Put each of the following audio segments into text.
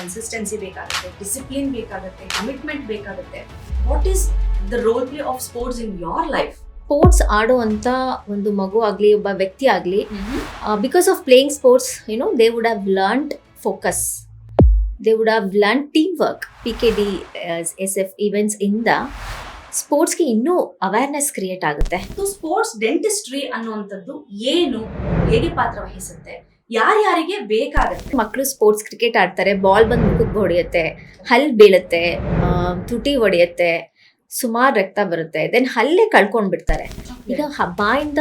Consistency ಬೇಕಾಗುತ್ತೆ, discipline ಬೇಕಾಗುತ್ತೆ, commitment ಬೇಕಾಗುತ್ತೆ. What is the role play of sports in your life? Sports ಆಡುವಂಥ ಒಂದು ಮಗು ಆಗಲಿ ಒಬ್ಬ ವ್ಯಕ್ತಿ ಆಗಲಿ because of playing sports they would have learned focus, they would have learn team work. PKD SF events ಇಂದ ಸ್ಪೋರ್ಟ್ಸ್ಗೆ ಇನ್ನೂ ಅವೇರ್ನೆಸ್ ಕ್ರಿಯೇಟ್ ಆಗುತ್ತೆ. ಸ್ಪೋರ್ಟ್ಸ್ ಡೆಂಟಿಸ್ಟ್ರಿ ಅನ್ನುವಂಥದ್ದು ಏನು, ಹೇಗೆ ಪಾತ್ರ ವಹಿಸುತ್ತೆ, ಯಾರ್ಯಾರಿಗೆ ಬೇಕಾಗುತ್ತೆ? ಮಕ್ಕಳು ಸ್ಪೋರ್ಟ್ಸ್ ಕ್ರಿಕೆಟ್ ಆಡ್ತಾರೆ, ಬಾಲ್ ಬಂದು ಮುಖಕ್ಕೆ ಹೊಡೆಯುತ್ತೆ, ಹಲ್ಲು ಬೀಳುತ್ತೆ, ತುಟಿ ಹೊಡೆಯುತ್ತೆ, ಸುಮಾರು ರಕ್ತ ಬರುತ್ತೆ, ದೆನ್ ಹಲ್ಲೇ ಕಳ್ಕೊಂಡ್ಬಿಡ್ತಾರೆ. ಈಗ ಬಾಯಿಂದ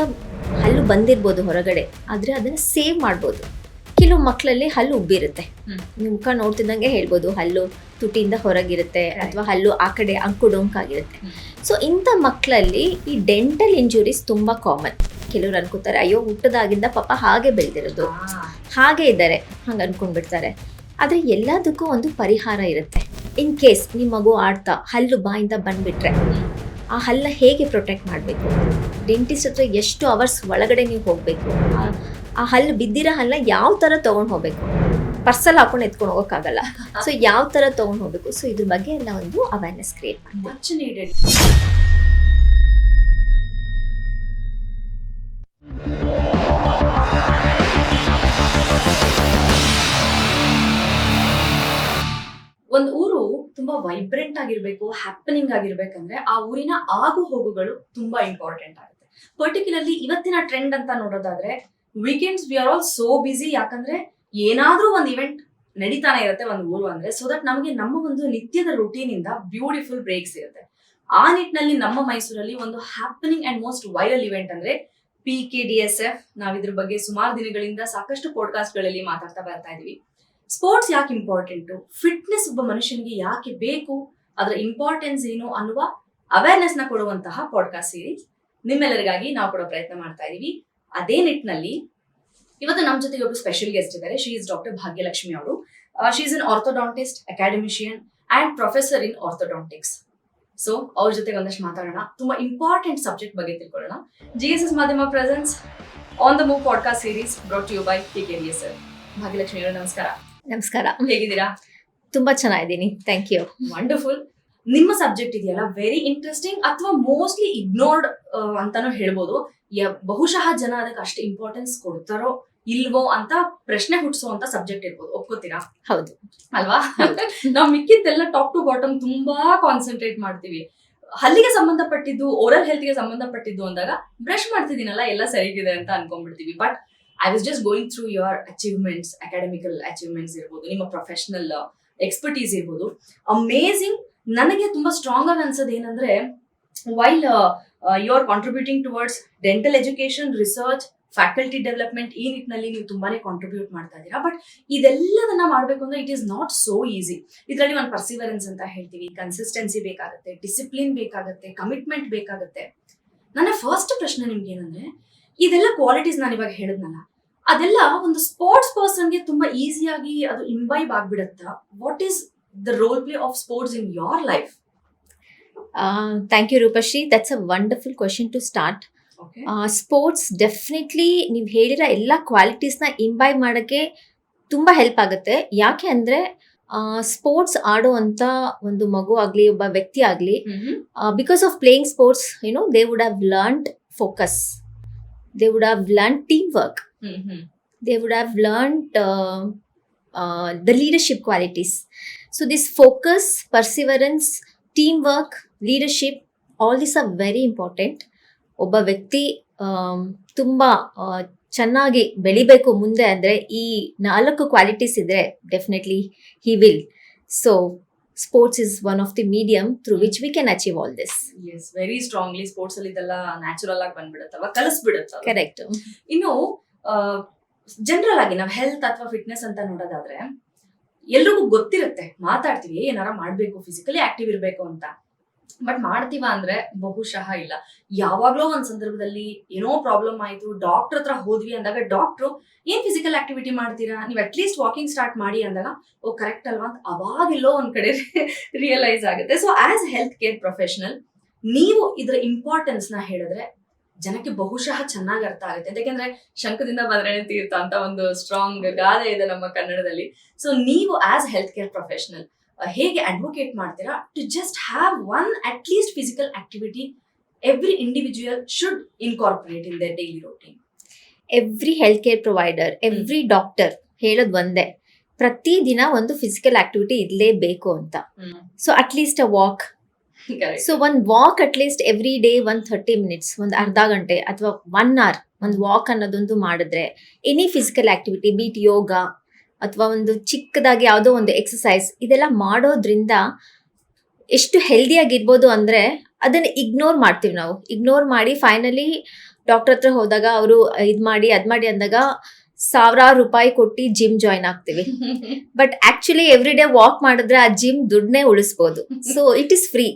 ಹಲ್ಲು ಬಂದಿರ್ಬೋದು ಹೊರಗಡೆ, ಆದರೆ ಅದನ್ನು ಸೇವ್ ಮಾಡ್ಬೋದು. ಕೆಲವು ಮಕ್ಕಳಲ್ಲಿ ಹಲ್ಲು ಉಬ್ಬಿರುತ್ತೆ, ನೀವು ಮುಖ ನೋಡ್ತಿದ್ದಂಗೆ ಹೇಳ್ಬೋದು ಹಲ್ಲು ತುಟಿಯಿಂದ ಹೊರಗಿರುತ್ತೆ ಅಥವಾ ಹಲ್ಲು ಆ ಕಡೆ ಅಂಕುಡೊಂಕಾಗಿರುತ್ತೆ. ಸೊ ಇಂಥ ಮಕ್ಕಳಲ್ಲಿ ಈ ಡೆಂಟಲ್ ಇಂಜುರೀಸ್ ತುಂಬ ಕಾಮನ್. ಕೆಲವರು ಅನ್ಕೋತಾರೆ ಅಯ್ಯೋ ಹುಟ್ಟದಾಗಿಂದ ಪಾಪ ಹಾಗೆ ಬೆಳೆದಿರೋದು, ಹಾಗೆ ಇದ್ದಾರೆ, ಹಂಗೆ ಅನ್ಕೊಂಡ್ಬಿಡ್ತಾರೆ. ಆದರೆ ಎಲ್ಲದಕ್ಕೂ ಒಂದು ಪರಿಹಾರ ಇರುತ್ತೆ. ಇನ್ ಕೇಸ್ ನಿಮ್ಮ ಮಗು ಆಡ್ತಾ ಹಲ್ಲು ಬಾಯಿಂದ ಬಂದುಬಿಟ್ರೆ ಆ ಹಲ್ಲ ಹೇಗೆ ಪ್ರೊಟೆಕ್ಟ್ ಮಾಡಬೇಕು, ಡೆಂಟಿಸ್ಟ್ ಹತ್ರ ಎಷ್ಟು ಅವರ್ಸ್ ಒಳಗಡೆ ನೀವು ಹೋಗಬೇಕು, ಆ ಹಲ್ಲು ಬಿದ್ದಿರೋ ಹಲ್ಲ ಯಾವ ಥರ ತೊಗೊಂಡು ಹೋಗಬೇಕು, ಪರ್ಸಲ್ಲಿ ಹಾಕೊಂಡು ಎತ್ಕೊಂಡು ಹೋಗೋಕ್ಕಾಗಲ್ಲ, ಸೊ ಯಾವ ಥರ ತೊಗೊಂಡು ಹೋಗಬೇಕು, ಸೊ ಇದ್ರ ಬಗ್ಗೆ ಎಲ್ಲ ಒಂದು ಅವೇರ್ನೆಸ್ ಕ್ರಿಯೇಟ್ ಮಾಡಿ. Much needed. ಒಂದು ಊರು ತುಂಬಾ ವೈಬ್ರೆಂಟ್ ಆಗಿರ್ಬೇಕು, ಹ್ಯಾಪನಿಂಗ್ ಆಗಿರ್ಬೇಕಂದ್ರೆ ಆ ಊರಿನ ಆಗು ಹೋಗುಗಳು ತುಂಬಾ ಇಂಪಾರ್ಟೆಂಟ್ ಆಗುತ್ತೆ. ಪರ್ಟಿಕ್ಯುಲರ್ಲಿ ಇವತ್ತಿನ ಟ್ರೆಂಡ್ ಅಂತ ನೋಡೋದಾದ್ರೆ weekends we are all so busy. ಯಾಕಂದ್ರೆ ಏನಾದ್ರೂ ಒಂದು ಇವೆಂಟ್ ನಡೀತಾನೆ ಇರುತ್ತೆ ಒಂದು ಊರು ಅಂದ್ರೆ, ಸೊ ದಟ್ ನಮಗೆ ನಮ್ಮ ಒಂದು ನಿತ್ಯದ ರುಟೀನ್ ಇಂದ ಬ್ಯೂಟಿಫುಲ್ ಬ್ರೇಕ್ಸ್ ಇರುತ್ತೆ. ಆ ನಿಟ್ಟಿನಲ್ಲಿ ನಮ್ಮ ಮೈಸೂರಲ್ಲಿ ಒಂದು happening and most viral event ಅಂದ್ರೆ PKDSF. ನಾವ್ ಇದ್ರ ಬಗ್ಗೆ ಸುಮಾರು ದಿನಗಳಿಂದ ಸಾಕಷ್ಟು ಪಾಡ್ಕಾಸ್ಟ್ ಗಳಲ್ಲಿ ಮಾತಾಡ್ತಾ ಬರ್ತಾ ಇದೀವಿ. ಸ್ಪೋರ್ಟ್ಸ್ ಯಾಕೆ ಇಂಪಾರ್ಟೆಂಟು, ಫಿಟ್ನೆಸ್ ಒಬ್ಬ ಮನುಷ್ಯನಿಗೆ ಯಾಕೆ ಬೇಕು, ಅದರ ಇಂಪಾರ್ಟೆನ್ಸ್ ಏನು ಅನ್ನುವ ಅವೇರ್ನೆಸ್ ನ ಕೊಡುವಂತಹ ಪಾಡ್ಕಾಸ್ಟ್ ಸೀರೀಸ್ ನಿಮ್ಮೆಲ್ಲರಿಗಾಗಿ ನಾವು ಕೊಡೋ ಪ್ರಯತ್ನ ಮಾಡ್ತಾ ಇದೀವಿ. ಅದೇ ನಿಟ್ಟಿನಲ್ಲಿ ಇವತ್ತು ನಮ್ಮ ಜೊತೆಗೆ ಒಬ್ರು ಸ್ಪೆಷಲ್ ಗೆಸ್ಟ್ ಇದ್ದಾರೆ. ಶಿ ಇಸ್ ಡಾಕ್ಟರ್ ಭಾಗ್ಯಲಕ್ಷ್ಮಿ ಅವರು. She is an orthodontist, academician and professor in orthodontics. So ಅವ್ರ ಜೊತೆಗೆ ಒಂದಷ್ಟು ಮಾತಾಡೋಣ, ತುಂಬಾ ಇಂಪಾರ್ಟೆಂಟ್ ಸಬ್ಜೆಕ್ಟ್ ಬಗ್ಗೆ ತಿಳ್ಕೊಳ್ಳೋಣ. GSS ಮಾಧ್ಯಮ presents on the move podcast series brought to you by PKDSF. Bhagyalakshmi ಅವರು ನಮಸ್ಕಾರ. ನಮಸ್ಕಾರ, ಹೇಗಿದ್ದೀರಾ? ತುಂಬಾ ಚೆನ್ನಾಗಿದ್ದೀನಿ, ಥ್ಯಾಂಕ್ ಯು. ವಂಡರ್ಫುಲ್. ನಿಮ್ಮ ಸಬ್ಜೆಕ್ಟ್ ಇದೆಯಲ್ಲ ವೆರಿ ಇಂಟ್ರೆಸ್ಟಿಂಗ್, ಅಥವಾ ಮೋಸ್ಟ್ಲಿ ಇಗ್ನೋರ್ಡ್ ಅಂತಾನು ಹೇಳ್ಬೋದು. ಬಹುಶಃ ಜನ ಅದಕ್ಕೆ ಅಷ್ಟು ಇಂಪಾರ್ಟೆನ್ಸ್ ಕೊಡ್ತಾರೋ ಇಲ್ವೋ ಅಂತ ಪ್ರಶ್ನೆ ಹುಟ್ಟಿಸುವಂತ ಸಬ್ಜೆಕ್ಟ್ ಇರ್ಬೋದು, ಒಪ್ಕೋತೀರಾ? ಹೌದು ಅಲ್ವಾ? ನಾವು ಮಿಕ್ಕಿದ್ದೆಲ್ಲ ಟಾಪ್ ಟು ಬಾಟಮ್ ತುಂಬಾ ಕಾನ್ಸಂಟ್ರೇಟ್ ಮಾಡ್ತೀವಿ. ಹಲ್ಲಿಗೆ ಸಂಬಂಧಪಟ್ಟಿದ್ದು, ಓರಲ್ ಹೆಲ್ತ್ ಗೆ ಸಂಬಂಧಪಟ್ಟಿದ್ದು ಅಂದಾಗ ಬ್ರಷ್ ಮಾಡ್ತಿದ್ದೀನಲ್ಲ ಎಲ್ಲ ಸರಿಗಿದೆ ಅಂತ ಅನ್ಕೊಂಡ್ಬಿಡ್ತೀವಿ. But I was just going through your achievements, academical achievements ಇರ್ಬೋದು, ನಿಮ್ಮ ಪ್ರೊಫೆಷನಲ್ ಎಕ್ಸ್ಪರ್ಟೀಸ್ ಇರ್ಬೋದು, ಅಮೇಝಿಂಗ್. ನನಗೆ ತುಂಬಾ ಸ್ಟ್ರಾಂಗ್ ಆಗಿ ಅನ್ಸೋದು ಏನಂದ್ರೆ, while you are contributing towards dental education, research, faculty development, ಈ ನಿಟ್ಟಿನಲ್ಲಿ ನೀವು ತುಂಬಾನೇ ಕಾಂಟ್ರಿಬ್ಯೂಟ್ ಮಾಡ್ತಾ ಇದ್ದೀರಾ. ಬಟ್ ಇದೆಲ್ಲದನ್ನ ಮಾಡ್ಬೇಕು ಅಂದ್ರೆ it is not so easy. ಇದರಲ್ಲಿ ಒಂದು ಪರ್ಸಿವರೆನ್ಸ್ ಅಂತ ಹೇಳ್ತೀವಿ, ಕನ್ಸಿಸ್ಟೆನ್ಸಿ ಬೇಕಾಗುತ್ತೆ, ಡಿಸಿಪ್ಲಿನ್ ಬೇಕಾಗುತ್ತೆ, ಕಮಿಟ್ಮೆಂಟ್ ಬೇಕಾಗುತ್ತೆ. ನನ್ನ ಫಸ್ಟ್ ಪ್ರಶ್ನೆ ನಿಮ್ಗೆ ಏನಂದ್ರೆ, ಇದೆಲ್ಲ ಕ್ವಾಲಿಟೀಸ್ ನಾನು ಇವಾಗ ಹೇಳಿದ್ನಲ್ಲ, ಅದೆಲ್ಲ ಒಂದು ಸ್ಪೋರ್ಟ್ಸ್ ಪರ್ಸನ್ಗೆ ತುಂಬಾ ಈಸಿಯಾಗಿ ಅದು ಇಂಬೈಬ್ ಆಗ್ಬಿಡುತ್ತಾ? What is the role play of sports in your life? Thank you Roopashree, that's a wonderful question to start. Sports definitely ನೀವು ಹೇಳಿರೋ ಎಲ್ಲ ಕ್ವಾಲಿಟೀಸ್ನ ಇಂಬೈಬ್ ಮಾಡೋಕ್ಕೆ ತುಂಬ ಹೆಲ್ಪ್ ಆಗುತ್ತೆ. ಯಾಕೆ ಅಂದರೆ ಸ್ಪೋರ್ಟ್ಸ್ ಆಡುವಂಥ ಒಂದು ಮಗು ಆಗಲಿ ಒಬ್ಬ ವ್ಯಕ್ತಿ ಆಗಲಿ because of playing sports they would have learned focus, they would have learned teamwork, they would have learned the leadership qualities. So this focus, perseverance, teamwork, leadership, all these are very important. ಒಬ್ಬ ವ್ಯಕ್ತಿ ತುಂಬ ಚೆನ್ನಾಗಿ ಬೆಳಿಬೇಕು ಮುಂದೆ ಅಂದರೆ ಈ 4 qualities ಇದ್ರೆ definitely he will. So sports is one of the medium through which we can achieve all this. Yes, very strongly sports ಅಲ್ಲಿ ಇದೆಲ್ಲ ನ್ಯಾಚುರಲ್ ಆಗಿ ಬಂದ್ಬಿಡುತ್ತಲ್ವಾ, ಕಲಿಸ್ಬಿಡುತ್ತೆ. ಕರೆಕ್ಟ್. ಇನ್ನು ಜನರಲ್ ಆಗಿ ನಾವು ಹೆಲ್ತ್ ಅಥವಾ ಫಿಟ್ನೆಸ್ ಅಂತ ನೋಡೋದಾದ್ರೆ ಎಲ್ರಿಗೂ ಗೊತ್ತಿರುತ್ತೆ, ಮಾತಾಡ್ತೀವಿ ಏನಾರ ಮಾಡ್ಬೇಕು, ಫಿಸಿಕಲಿ ಆಕ್ಟಿವ್ ಇರ್ಬೇಕು ಅಂತ. ಬಟ್ ಮಾಡ್ತೀವ ಅಂದ್ರೆ ಬಹುಶಃ ಇಲ್ಲ. ಯಾವಾಗ್ಲೋ ಒಂದ್ ಸಂದರ್ಭದಲ್ಲಿ ಏನೋ ಪ್ರಾಬ್ಲಮ್ ಆಯ್ತು, ಡಾಕ್ಟರ್ ಹತ್ರ ಹೋದ್ವಿ ಅಂದಾಗ ಡಾಕ್ಟ್ರು ಏನ್ ಫಿಸಿಕಲ್ ಆಕ್ಟಿವಿಟಿ ಮಾಡ್ತೀರಾ, ನೀವು ಅಟ್ಲೀಸ್ಟ್ ವಾಕಿಂಗ್ ಸ್ಟಾರ್ಟ್ ಮಾಡಿ ಅಂದಾಗ ಓ ಕರೆಕ್ಟ್ ಅಲ್ವಾ ಅಂತ ಅವಾಗಿಲ್ಲೋ ಒಂದ್ ಕಡೆ ರಿಯಲೈಸ್ ಆಗುತ್ತೆ. So as health care professional ನೀವು ಇದ್ರ ಇಂಪಾರ್ಟೆನ್ಸ್ ನ ಹೇಳಿದ್ರೆ ಜನಕ್ಕೆ ಬಹುಶಃ ಚೆನ್ನಾಗಿ ಅರ್ಥ ಆಗುತ್ತೆ. ಯಾಕೆಂದ್ರೆ ಶಂಕದಿಂದ ಬಂದ್ರೆ ತೀರ್ಥ ಅಂತ ಒಂದು ಸ್ಟ್ರಾಂಗ್ ಗಾದೆ ಇದೆ ನಮ್ಮ ಕನ್ನಡದಲ್ಲಿ. ಸೊ ನೀವು ಆಸ್ ಹೆಲ್ತ್ ಕೇರ್ ಪ್ರೊಫೆಷನಲ್ ಹೇಗೆ ಅಡ್ವೊಕೇಟ್ ಮಾಡ್ತೀರಾ to just have one at least physical activity every individual should incorporate in their daily routine? Every health care provider, every doctor ಹೇಳೋದು ಒಂದೇ, ಪ್ರತಿದಿನ ಒಂದು ಫಿಸಿಕಲ್ ಆಕ್ಟಿವಿಟಿ ಇರಲೇಬೇಕು ಅಂತ. So at least a walk. So ಒಂದು walk at least every day 30 minutes, ಒಂದು ಅರ್ಧ ಗಂಟೆ ಅಥವಾ 1 hour ಒಂದು ವಾಕ್ ಅನ್ನೋದೊಂದು ಮಾಡಿದ್ರೆ, ಎನಿ ಫಿಸಿಕಲ್ ಆಕ್ಟಿವಿಟಿ, ಬೀಟ್ ಯೋಗ ಅಥವಾ ಒಂದು ಚಿಕ್ಕದಾಗಿ ಯಾವುದೋ ಒಂದು ಎಕ್ಸಸೈಸ್, ಇದೆಲ್ಲ ಮಾಡೋದ್ರಿಂದ ಎಷ್ಟು ಹೆಲ್ದಿಯಾಗಿರ್ಬೋದು ಅಂದರೆ ಅದನ್ನು ಇಗ್ನೋರ್ ಮಾಡ್ತೀವಿ ನಾವು. ಇಗ್ನೋರ್ ಮಾಡಿ ಫೈನಲಿ ಡಾಕ್ಟರ್ ಹತ್ರ ಹೋದಾಗ ಅವರು ಇದು ಮಾಡಿ ಅದು ಮಾಡಿ ಅಂದಾಗ ಸಾವಿರಾರು ರೂಪಾಯಿ ಕೊಟ್ಟು ಜಿಮ್ ಜಾಯ್ನ್ ಆಗ್ತೀವಿ. But actually every day walk ಮಾಡಿದ್ರೆ ಆ ಜಿಮ್ ದುಡ್ಡನ್ನೇ ಉಳಿಸ್ಬೋದು. So it is free.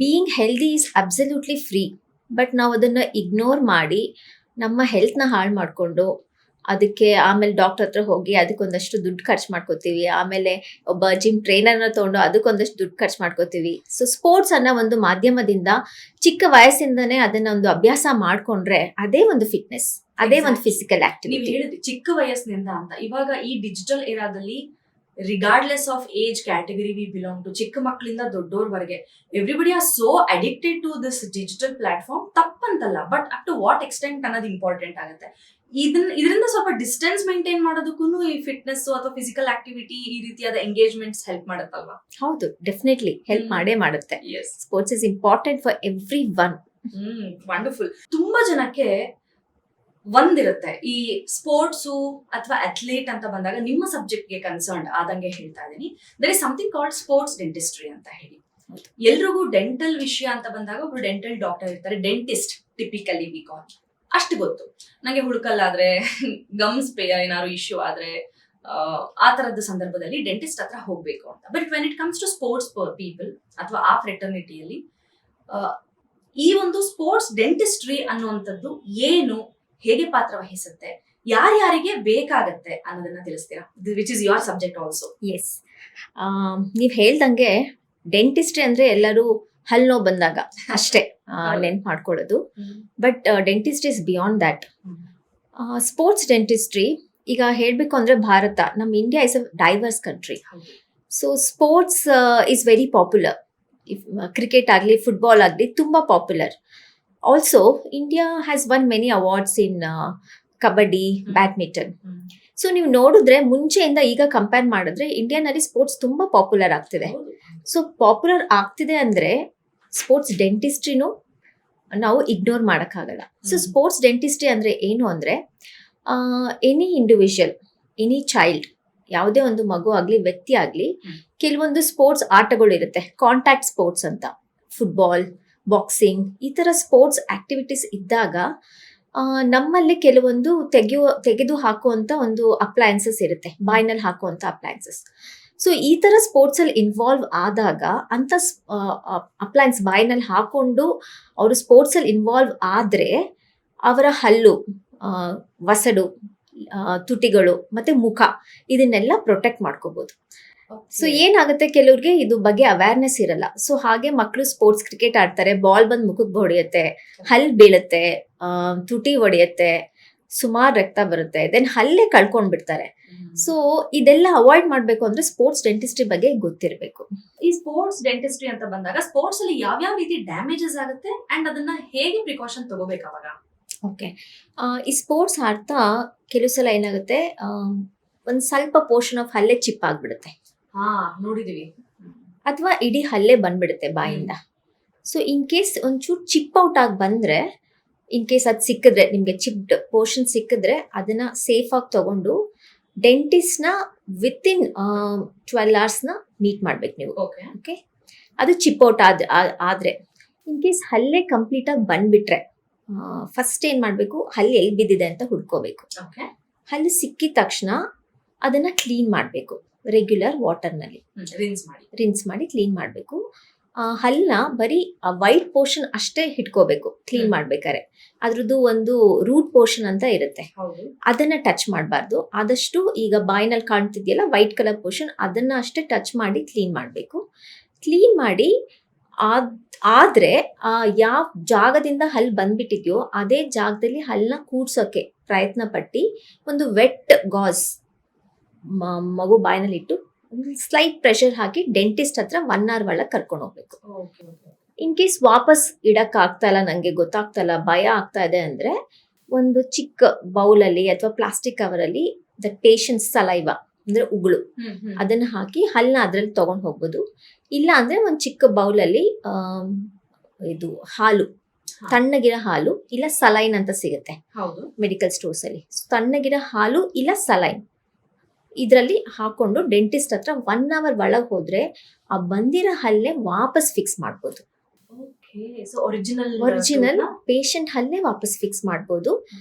Being healthy is absolutely free. But ನಾವು ಅದನ್ನು ಇಗ್ನೋರ್ ಮಾಡಿ ನಮ್ಮ ಹೆಲ್ತ್ನ ಹಾಳು ಮಾಡಿಕೊಂಡು ಅದಕ್ಕೆ ಆಮೇಲೆ ಡಾಕ್ಟರ್ ಹತ್ರ ಹೋಗಿ ಅದಕ್ಕೊಂದಷ್ಟು ದುಡ್ಡು ಖರ್ಚು ಮಾಡ್ಕೋತೀವಿ. ಆಮೇಲೆ ಒಬ್ಬ ಜಿಮ್ ಟ್ರೈನರ್ನ ತೊಗೊಂಡು ಅದಕ್ಕೊಂದಷ್ಟು ದುಡ್ಡು ಖರ್ಚು ಮಾಡ್ಕೋತೀವಿ. ಸೊ ಸ್ಪೋರ್ಟ್ಸ್ ಅನ್ನೋ ಒಂದು ಮಾಧ್ಯಮದಿಂದ ಚಿಕ್ಕ ವಯಸ್ಸಿಂದನೇ ಅದನ್ನ ಒಂದು ಅಭ್ಯಾಸ ಮಾಡ್ಕೊಂಡ್ರೆ ಅದೇ ಒಂದು ಫಿಟ್ನೆಸ್, ಅದೇ ಒಂದು ಫಿಸಿಕಲ್ ನೀವು ಆಕ್ಟಿವಿಟಿ. ಹೇಳಿದ್ರಿ ಚಿಕ್ಕ ವಯಸ್ಸಿನಿಂದ ಅಂತ. ಇವಾಗ ಈ ಡಿಜಿಟಲ್ ಏರಾದಲ್ಲಿ regardless of age category we belong to, ಚಿಕ್ಕ ಮಕ್ಕಳಿಂದ ದೊಡ್ಡೋರ್ವರೆಗೆ everybody are so addicted to this digital platform. ತಪ್ಪಂತಲ್ಲ, but up to what extent ಅನ್ನೋದು ಇಂಪಾರ್ಟೆಂಟ್ ಆಗುತ್ತೆ. ಇದರಿಂದ ಸ್ವಲ್ಪ ಡಿಸ್ಟೆನ್ಸ್ ಮೇಂಟೈನ್ ಮಾಡೋದಕ್ಕೂ ಈ ಫಿಟ್ನೆಸ್ ಅಥವಾ ಫಿಸಿಕಲ್ ಆಕ್ಟಿವಿಟಿ ಈ ರೀತಿಯಾದ ಎಂಗೇಜ್ಮೆಂಟ್ಸ್ ಹೆಲ್ಪ್ ಮಾಡುತ್ತಲ್ವಾ? ಹೌದು, ಡೆಫಿನೆಟ್ಲಿ ಹೆಲ್ಪ್ ಮಾಡೇ ಮಾಡುತ್ತೆ. Sports is important for every one. Wonderful. ತುಂಬಾ ಜನಕ್ಕೆ ಒಂದಿರುತ್ತೆ ಈ ಸ್ಪೋರ್ಟ್ಸು ಅಥವಾ ಅಥ್ಲೇಟ್ ಅಂತ ಬಂದಾಗ, ನಿಮ್ಮ ಸಬ್ಜೆಕ್ಟ್ಗೆ ಕನ್ಸರ್ನ್ ಆದಂಗೆ ಹೇಳ್ತಾ ಇದೀನಿ, there is something called sports dentistry ಅಂತ ಹೇಳಿ. ಎಲ್ರಿಗೂ ಡೆಂಟಲ್ ವಿಷಯ ಅಂತ ಬಂದಾಗ ಒಬ್ರು ಡೆಂಟಲ್ ಡಾಕ್ಟರ್ ಇರ್ತಾರೆ, ಡೆಂಟಿಸ್ಟ್ ಟಿಪಿಕಲಿ ವಿ ಕಾಲ್, ಅಷ್ಟು ಗೊತ್ತು. ನಂಗೆ ಹುಡುಕಲ್ಲಾದ್ರೆ ಗಮ್ಸ್ ಏನಾದ್ರು ಇಶ್ಯೂ ಆದ್ರೆ ಆ ತರದ ಸಂದರ್ಭದಲ್ಲಿ ಡೆಂಟಿಸ್ಟ್ ಹತ್ರ ಹೋಗ್ಬೇಕು ಅಂತ. But when it comes to sports people ಅಥವಾ ಆ ಫ್ರೆಟರ್ನಿಟಿಯಲ್ಲಿ ಈ ಒಂದು ಸ್ಪೋರ್ಟ್ಸ್ ಡೆಂಟಿಸ್ಟ್ರಿ ಅನ್ನುವಂಥದ್ದು ಏನು, ಹೇಗೆ ಪಾತ್ರ ವಹಿಸುತ್ತೆ, ಯಾರ್ಯಾರಿಗೆ ಬೇಕಾಗತ್ತೆ ಅನ್ನೋದನ್ನ ತಿಳಿಸ್ತೀರಾ? Which is your subject also. Yes, ನೀವು ಹೇಳ್ದಂಗೆ ಡೆಂಟಿಸ್ಟ್ರಿ ಅಂದ್ರೆ ಎಲ್ಲರೂ ಹಲ್ಲು ನೋವು ಬಂದಾಗ ಅಷ್ಟೇ ನೆನ್ಪು ಮಾಡ್ಕೊಳ್ಳೋದು. But dentistry is beyond that. Sports dentistry ಈಗ ಹೇಳಬೇಕು ಅಂದರೆ ಭಾರತ, ನಮ್ಮ India is a diverse country. So sports is very popular. Cricket ಆಗಲಿ ಫುಟ್ಬಾಲ್ ಆಗಲಿ ತುಂಬ popular. Also India has won many awards in kabaddi, badminton. So ನೀವು ನೋಡಿದ್ರೆ ಮುಂಚೆಯಿಂದ ಈಗ ಕಂಪೇರ್ ಮಾಡಿದ್ರೆ ಇಂಡಿಯಾನಲ್ಲಿ ಸ್ಪೋರ್ಟ್ಸ್ ತುಂಬ ಪಾಪ್ಯುಲರ್ ಆಗ್ತಿದೆ. ಸೊ ಪಾಪ್ಯುಲರ್ ಆಗ್ತಿದೆ ಅಂದರೆ ಸ್ಪೋರ್ಟ್ಸ್ ಡೆಂಟಿಸ್ಟ್ರಿನೂ ನಾವು ಇಗ್ನೋರ್ ಮಾಡೋಕ್ಕಾಗಲ್ಲ. ಸೊ ಸ್ಪೋರ್ಟ್ಸ್ ಡೆಂಟಿಸ್ಟ್ರಿ ಅಂದರೆ ಏನು ಅಂದರೆ ಎನಿ ಇಂಡಿವಿಜುವಲ್, ಎನಿ ಚೈಲ್ಡ್, ಯಾವುದೇ ಒಂದು ಮಗು ಆಗಲಿ ವ್ಯಕ್ತಿ ಆಗಲಿ, ಕೆಲವೊಂದು ಸ್ಪೋರ್ಟ್ಸ್ ಆಟಗಳಿರುತ್ತೆ, ಕಾಂಟ್ಯಾಕ್ಟ್ ಸ್ಪೋರ್ಟ್ಸ್ ಅಂತ, ಫುಟ್ಬಾಲ್, ಬಾಕ್ಸಿಂಗ್, ಈ ಥರ ಸ್ಪೋರ್ಟ್ಸ್ ಆಕ್ಟಿವಿಟೀಸ್ ಇದ್ದಾಗ ನಮ್ಮಲ್ಲಿ ಕೆಲವೊಂದು ತೆಗೆದು ಹಾಕುವಂಥ ಒಂದು ಅಪ್ಲಯನ್ಸಸ್ ಇರುತ್ತೆ, ಬಾಯ್ನಲ್ಲಿ ಹಾಕುವಂಥ ಅಪ್ಲಯನ್ಸಸ್. ಸೊ ಈ ಥರ ಸ್ಪೋರ್ಟ್ಸಲ್ಲಿ ಇನ್ವಾಲ್ವ್ ಆದಾಗ ಅಂಥ ಅಪ್ಲಯನ್ಸ್ ಬಾಯ್ನಲ್ಲಿ ಹಾಕೊಂಡು ಅವರು ಸ್ಪೋರ್ಟ್ಸಲ್ಲಿ ಇನ್ವಾಲ್ವ್ ಆದರೆ ಅವರ ಹಲ್ಲು, ವಸಡು, ತುಟಿಗಳು ಮತ್ತು ಮುಖ ಇದನ್ನೆಲ್ಲ ಪ್ರೊಟೆಕ್ಟ್ ಮಾಡ್ಕೋಬೋದು. ಸೊ ಏನಾಗುತ್ತೆ, ಕೆಲವ್ರಿಗೆ ಇದು ಬಗ್ಗೆ ಅವೇರ್ನೆಸ್ ಇರಲ್ಲ. ಸೊ ಹಾಗೆ ಮಕ್ಕಳು ಸ್ಪೋರ್ಟ್ಸ್ ಕ್ರಿಕೆಟ್ ಆಡ್ತಾರೆ, ಬಾಲ್ ಬಂದು ಮುಖಕ್ಕೆ ಹೊಡೆಯುತ್ತೆ, ಹಲ್ಲು ಬೀಳುತ್ತೆ, ತುಟಿ ಹೊಡೆಯುತ್ತೆ, ಸುಮಾರು ರಕ್ತ ಬರುತ್ತೆ, ದೆನ್ ಹಲ್ಲೇ ಕಳ್ಕೊಂಡ್ಬಿಡ್ತಾರೆ. ಸೊ ಇದೆಲ್ಲ ಅವಾಯ್ಡ್ ಮಾಡಬೇಕು ಅಂದ್ರೆ ಸ್ಪೋರ್ಟ್ಸ್ ಡೆಂಟಿಸ್ಟ್ರಿ ಬಗ್ಗೆ ಗೊತ್ತಿರಬೇಕು. ಈ ಸ್ಪೋರ್ಟ್ಸ್ ಡೆಂಟಿಸ್ಟ್ರಿ ಅಂತ ಬಂದಾಗ ಸ್ಪೋರ್ಟ್ಸ್ ಅಲ್ಲಿ ಯಾವ್ಯಾವ ರೀತಿ ಡ್ಯಾಮೇಜಸ್ ಆಗುತ್ತೆ ಅಂಡ್ ಅದನ್ನ ಹೇಗೆ ಪ್ರಿಕಾಷನ್ ತಗೋಬೇಕು ಅವಾಗ? ಓಕೆ, ಈ ಸ್ಪೋರ್ಟ್ಸ್ ಆಡ್ತಾ ಕೆಲವು ಸಲ ಏನಾಗುತ್ತೆ, ಒಂದು ಸ್ವಲ್ಪ ಪೋರ್ಷನ್ ಆಫ್ ಹಲ್ಲೆ ಚಿಪ್ ಆಗ್ಬಿಡುತ್ತೆ, ನೋಡಿದೀವಿ, ಅಥವಾ ಇಡೀ ಹಲ್ಲೆ ಬಂದ್ಬಿಡುತ್ತೆ ಬಾಯಿಂದ. ಸೊ ಇನ್ ಕೇಸ್ ಒಂಚೂರು ಚಿಪ್ ಔಟ್ ಆಗಿ ಬಂದ್ರೆ, ಇನ್ ಕೇಸ್ ಅದು ಸಿಕ್ಕಿದ್ರೆ, ನಿಮಗೆ ಚಿಪ್ಡ್ ಪೋರ್ಷನ್ ಸಿಕ್ಕಿದ್ರೆ ಅದನ್ನ ಸೇಫ್ ಆಗಿ ತಗೊಂಡು ಡೆಂಟಿಸ್ಟ್ನ ವಿತಿನ್ 12 hours ಮೀಟ್ ಮಾಡ್ಬೇಕು ನೀವು. ಓಕೆ, ಅದು ಚಿಪ್ ಔಟ್ ಆದ್ರೆ ಇನ್ ಕೇಸ್ ಹಲ್ಲೆ ಕಂಪ್ಲೀಟ್ ಆಗಿ ಬಂದ್ಬಿಟ್ರೆ ಫಸ್ಟ್ ಏನ್ ಮಾಡ್ಬೇಕು, ಹಲ್ಲು ಎಲ್ಲಿ ಬಿದ್ದಿದೆ ಅಂತ ಹುಡ್ಕೋಬೇಕು. ಹಲ್ಲು ಸಿಕ್ಕಿದ ತಕ್ಷಣ ಅದನ್ನ ಕ್ಲೀನ್ ಮಾಡಬೇಕು, ರೆಗ್ಯುಲರ್ ವಾಟರ್ನಲ್ಲಿ ರಿನ್ಸ್ ಮಾಡಿ ಕ್ಲೀನ್ ಮಾಡಬೇಕು. ಹಲ್ಲನ್ನ ಬರೀ ವೈಟ್ ಪೋರ್ಷನ್ ಅಷ್ಟೇ ಹಿಡ್ಕೋಬೇಕು ಕ್ಲೀನ್ ಮಾಡ್ಬೇಕಾದ್ರೆ. ಅದ್ರದ್ದು ಒಂದು ರೂಟ್ ಪೋರ್ಷನ್ ಅಂತ ಇರುತ್ತೆ, ಅದನ್ನ ಟಚ್ ಮಾಡಬಾರ್ದು. ಆದಷ್ಟು ಈಗ ಬಾಯ್ನಲ್ಲಿ ಕಾಣ್ತಿದ್ಯಲ್ಲ ವೈಟ್ ಕಲರ್ ಪೋರ್ಷನ್, ಅದನ್ನ ಅಷ್ಟೇ ಟಚ್ ಮಾಡಿ ಕ್ಲೀನ್ ಮಾಡಬೇಕು. ಕ್ಲೀನ್ ಮಾಡಿ ಆದ್ರೆ ಯಾವ ಜಾಗದಿಂದ ಹಲ್ಲು ಬಂದ್ಬಿಟ್ಟಿದ್ಯೋ ಅದೇ ಜಾಗದಲ್ಲಿ ಹಲ್ಲನ್ನ ಕೂಡ್ಸೋಕೆ ಪ್ರಯತ್ನ ಪಟ್ಟು ಒಂದು ವೆಟ್ ಗಾಸ್ ಮಗು ಬಾಯಿನಲ್ಲಿ ಇಟ್ಟು ಸ್ಲೈಟ್ ಪ್ರೆಷರ್ ಹಾಕಿ ಡೆಂಟಿಸ್ಟ್ ಹತ್ರ 1 hour ಒಳಗೆ ಕರ್ಕೊಂಡು ಹೋಗ್ಬೇಕು. ಇನ್ ಕೇಸ್ ವಾಪಸ್ ಇಡಕ್ ಆಗ್ತಾ ಇಲ್ಲ, ನಂಗೆ ಗೊತ್ತಾಗ್ತಾ ಇಲ್ಲ, ಭಯ ಆಗ್ತಾ ಇದೆ ಅಂದ್ರೆ ಒಂದು ಚಿಕ್ಕ ಬೌಲಲ್ಲಿ ಅಥವಾ ಪ್ಲಾಸ್ಟಿಕ್ ಕವರಲ್ಲಿ ದ ಪೇಷಂಟ್ ಸಲೈವ ಅಂದ್ರೆ ಉಗುಳು ಅದನ್ನ ಹಾಕಿ ಹಲ್ಲನ್ನ ಅದ್ರಲ್ಲಿ ತಗೊಂಡ್ ಹೋಗ್ಬೋದು. ಇಲ್ಲ ಅಂದ್ರೆ ಒಂದ್ ಚಿಕ್ಕ ಬೌಲಲ್ಲಿ ಇದು ಹಾಲು, ತಣ್ಣಗಿರೋ ಹಾಲು ಇಲ್ಲ ಸಲೈನ್ ಅಂತ ಸಿಗುತ್ತೆ ಮೆಡಿಕಲ್ ಸ್ಟೋರ್ಸ್ ಅಲ್ಲಿ. ತಣ್ಣಗಿರೋ ಹಾಲು ಇಲ್ಲ ಸಲೈನ್ ಇದ್ರಲ್ಲಿ ಹಾಕೊಂಡು ಡೆಂಟಿಸ್ಟ್ ಹತ್ರ 1 hour ಒಳಗೆ ಹೋದ್ರೆ ಆ ಬಂದಿರೋ ಹಲ್ಲೇ ವಾಪಸ್ ಫಿಕ್ಸ್ ಮಾಡ್ಬೋದು. ಒರಿಜಿನಲ್ ಪೇಷಂಟ್ ಹಲ್ಲೇ ವಾಪಸ್ ಫಿಕ್ಸ್ ಮಾಡ್ಬೋದು.